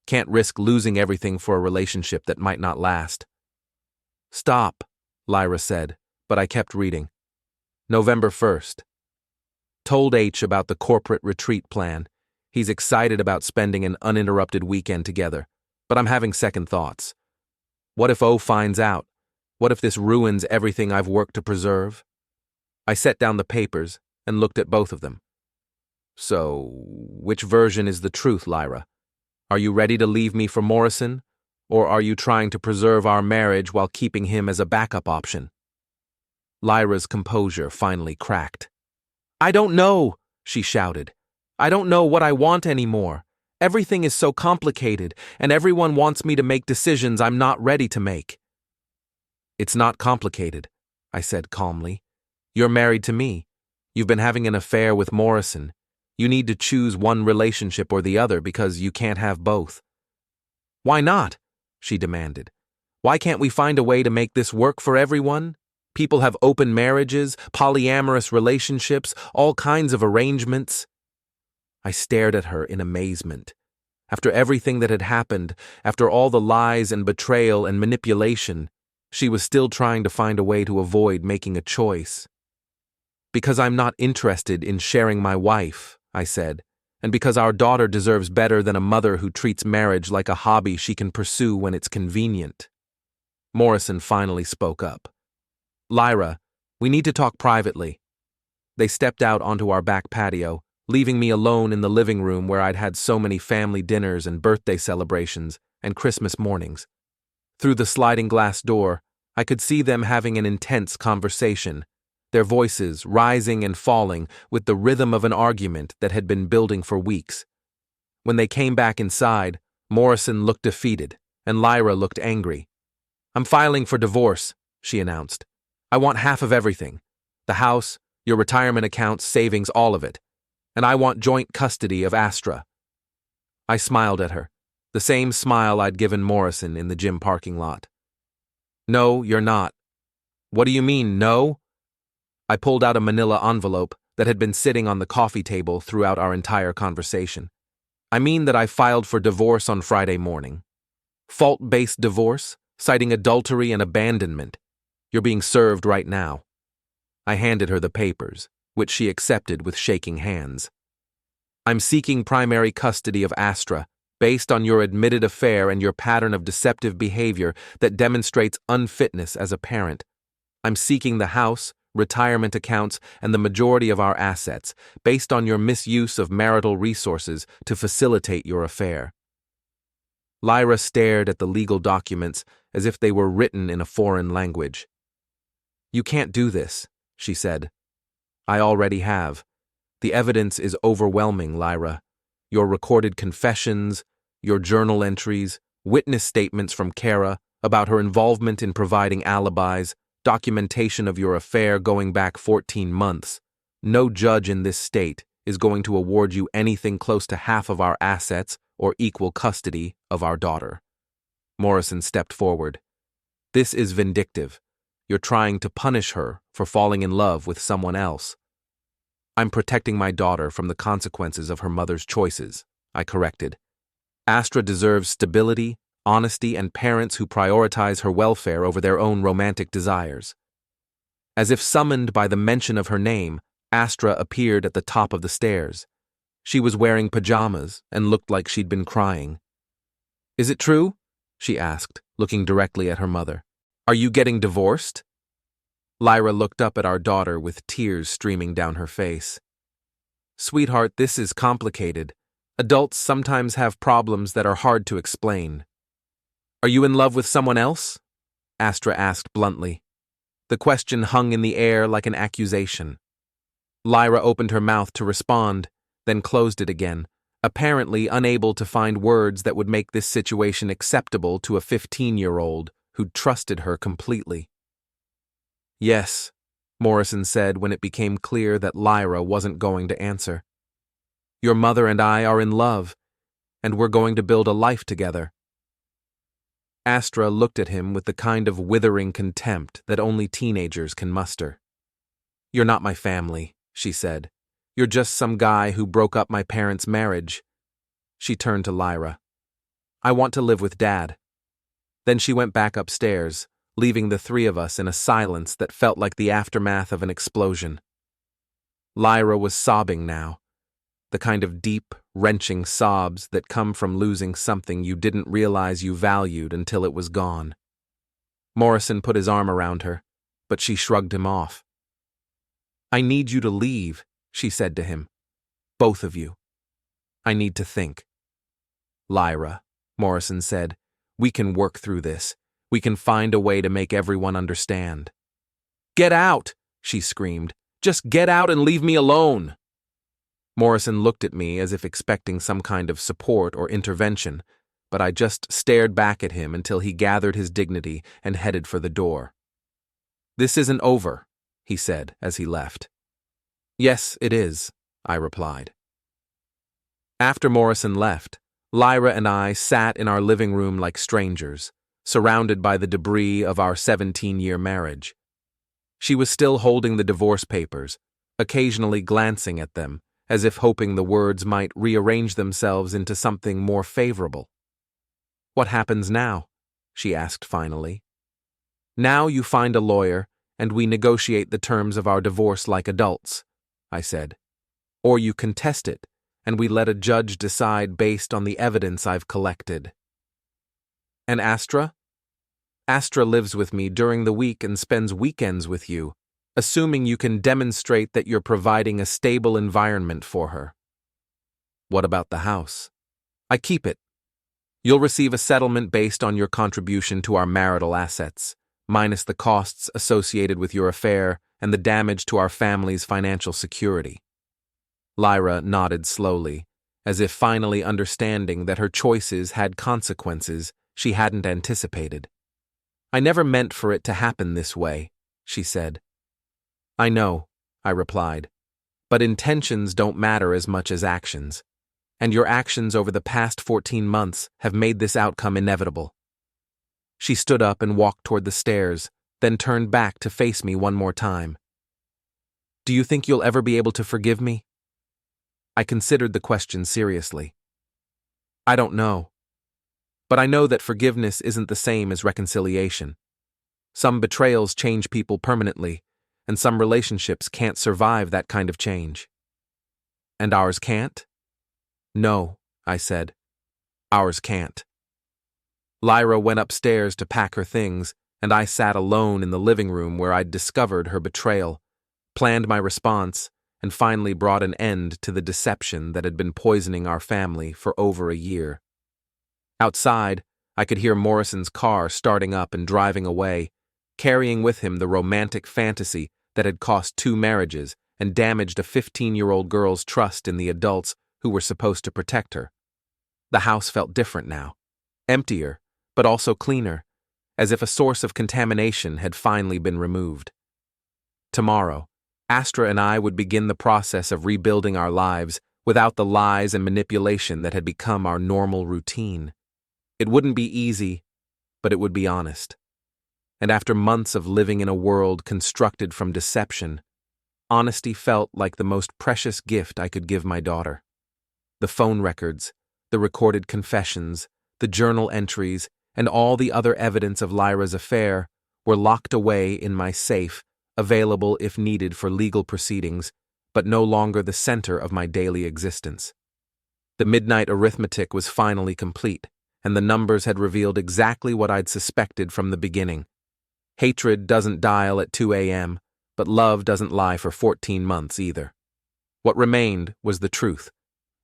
Can't risk losing everything for a relationship that might not last. Stop, Lyra said, but I kept reading. November 1st. Told H about the corporate retreat plan. He's excited about spending an uninterrupted weekend together, but I'm having second thoughts. What if O finds out? What if this ruins everything I've worked to preserve? I set down the papers and looked at both of them. So, which version is the truth, Lyra? Are you ready to leave me for Morrison, or are you trying to preserve our marriage while keeping him as a backup option? Lyra's composure finally cracked. I don't know, she shouted. I don't know what I want anymore. Everything is so complicated, and everyone wants me to make decisions I'm not ready to make. It's not complicated, I said calmly. You're married to me. You've been having an affair with Morrison. You need to choose one relationship or the other because you can't have both. Why not? She demanded. Why can't we find a way to make this work for everyone? People have open marriages, polyamorous relationships, all kinds of arrangements. I stared at her in amazement. After everything that had happened, after all the lies and betrayal and manipulation, she was still trying to find a way to avoid making a choice. Because I'm not interested in sharing my wife, I said, and because our daughter deserves better than a mother who treats marriage like a hobby she can pursue when it's convenient. Morrison finally spoke up. Lyra, we need to talk privately. They stepped out onto our back patio, leaving me alone in the living room where I'd had so many family dinners and birthday celebrations and Christmas mornings. Through the sliding glass door, I could see them having an intense conversation, their voices rising and falling with the rhythm of an argument that had been building for weeks. When they came back inside, Morrison looked defeated, and Lyra looked angry. I'm filing for divorce, she announced. I want half of everything. The house, your retirement accounts, savings, all of it. And I want joint custody of Astra. I smiled at her, the same smile I'd given Morrison in the gym parking lot. No, you're not. What do you mean, no? I pulled out a manila envelope that had been sitting on the coffee table throughout our entire conversation. I mean that I filed for divorce on Friday morning. Fault-based divorce, citing adultery and abandonment. You're being served right now. I handed her the papers, which she accepted with shaking hands. I'm seeking primary custody of Astra, based on your admitted affair and your pattern of deceptive behavior that demonstrates unfitness as a parent. I'm seeking the house, retirement accounts, and the majority of our assets, based on your misuse of marital resources to facilitate your affair. Lyra stared at the legal documents as if they were written in a foreign language. You can't do this, she said. I already have. The evidence is overwhelming, Lyra. Your recorded confessions, your journal entries, witness statements from Kara about her involvement in providing alibis, documentation of your affair going back 14 months. No judge in this state is going to award you anything close to half of our assets or equal custody of our daughter. Morrison stepped forward. This is vindictive. You're trying to punish her for falling in love with someone else. I'm protecting my daughter from the consequences of her mother's choices, I corrected. Astra deserves stability, honesty, and parents who prioritize her welfare over their own romantic desires. As if summoned by the mention of her name, Astra appeared at the top of the stairs. She was wearing pajamas and looked like she'd been crying. "Is it true?" she asked, looking directly at her mother. "Are you getting divorced?" Lyra looked up at our daughter with tears streaming down her face. "Sweetheart, this is complicated. Adults sometimes have problems that are hard to explain." "Are you in love with someone else?" Astra asked bluntly. The question hung in the air like an accusation. Lyra opened her mouth to respond, then closed it again, apparently unable to find words that would make this situation acceptable to a 15-year-old who'd trusted her completely. "Yes," Morrison said when it became clear that Lyra wasn't going to answer. "Your mother and I are in love, and we're going to build a life together." Astra looked at him with the kind of withering contempt that only teenagers can muster. "You're not my family," she said. "You're just some guy who broke up my parents' marriage." She turned to Lyra. "I want to live with Dad." Then she went back upstairs, leaving the three of us in a silence that felt like the aftermath of an explosion. Lyra was sobbing now, the kind of deep, wrenching sobs that come from losing something you didn't realize you valued until it was gone. Morrison put his arm around her, but she shrugged him off. "I need you to leave," she said to him. "Both of you. I need to think." "Lyra," Morrison said, "we can work through this. We can find a way to make everyone understand." "Get out!" she screamed. "Just get out and leave me alone!" Morrison looked at me as if expecting some kind of support or intervention, but I just stared back at him until he gathered his dignity and headed for the door. "This isn't over," he said as he left. "Yes, it is," I replied. After Morrison left, Lyra and I sat in our living room like strangers, surrounded by the debris of our 17-year marriage. She was still holding the divorce papers, occasionally glancing at them, as if hoping the words might rearrange themselves into something more favorable. "What happens now?" she asked finally. "Now you find a lawyer, and we negotiate the terms of our divorce like adults," I said. "Or you contest it, and we let a judge decide based on the evidence I've collected." "And Astra?" "Astra lives with me during the week and spends weekends with you, assuming you can demonstrate that you're providing a stable environment for her." "What about the house?" "I keep it. You'll receive a settlement based on your contribution to our marital assets, minus the costs associated with your affair and the damage to our family's financial security." Lyra nodded slowly, as if finally understanding that her choices had consequences she hadn't anticipated. "I never meant for it to happen this way," she said. "I know," I replied, "but intentions don't matter as much as actions, and your actions over the past 14 months have made this outcome inevitable." She stood up and walked toward the stairs, then turned back to face me one more time. "Do you think you'll ever be able to forgive me?" I considered the question seriously. "I don't know. But I know that forgiveness isn't the same as reconciliation. Some betrayals change people permanently, and some relationships can't survive that kind of change." "And ours can't?" "No," I said. "Ours can't." Lyra went upstairs to pack her things, and I sat alone in the living room where I'd discovered her betrayal, planned my response, and finally brought an end to the deception that had been poisoning our family for over a year. Outside, I could hear Morrison's car starting up and driving away, carrying with him the romantic fantasy that had cost 2 marriages and damaged a 15-year-old girl's trust in the adults who were supposed to protect her. The house felt different now, emptier, but also cleaner, as if a source of contamination had finally been removed. Tomorrow, Astra and I would begin the process of rebuilding our lives without the lies and manipulation that had become our normal routine. It wouldn't be easy, but it would be honest. and after months of living in a world constructed from deception, honesty felt like the most precious gift I could give my daughter. The phone records, the recorded confessions, the journal entries, and all the other evidence of Lyra's affair were locked away in my safe, available if needed for legal proceedings, but no longer the center of my daily existence. The midnight arithmetic was finally complete, and the numbers had revealed exactly what I'd suspected from the beginning. Hatred doesn't dial at 2 a.m., but love doesn't lie for 14 months either. What remained was the truth,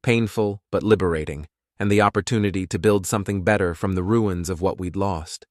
painful but liberating, and the opportunity to build something better from the ruins of what we'd lost.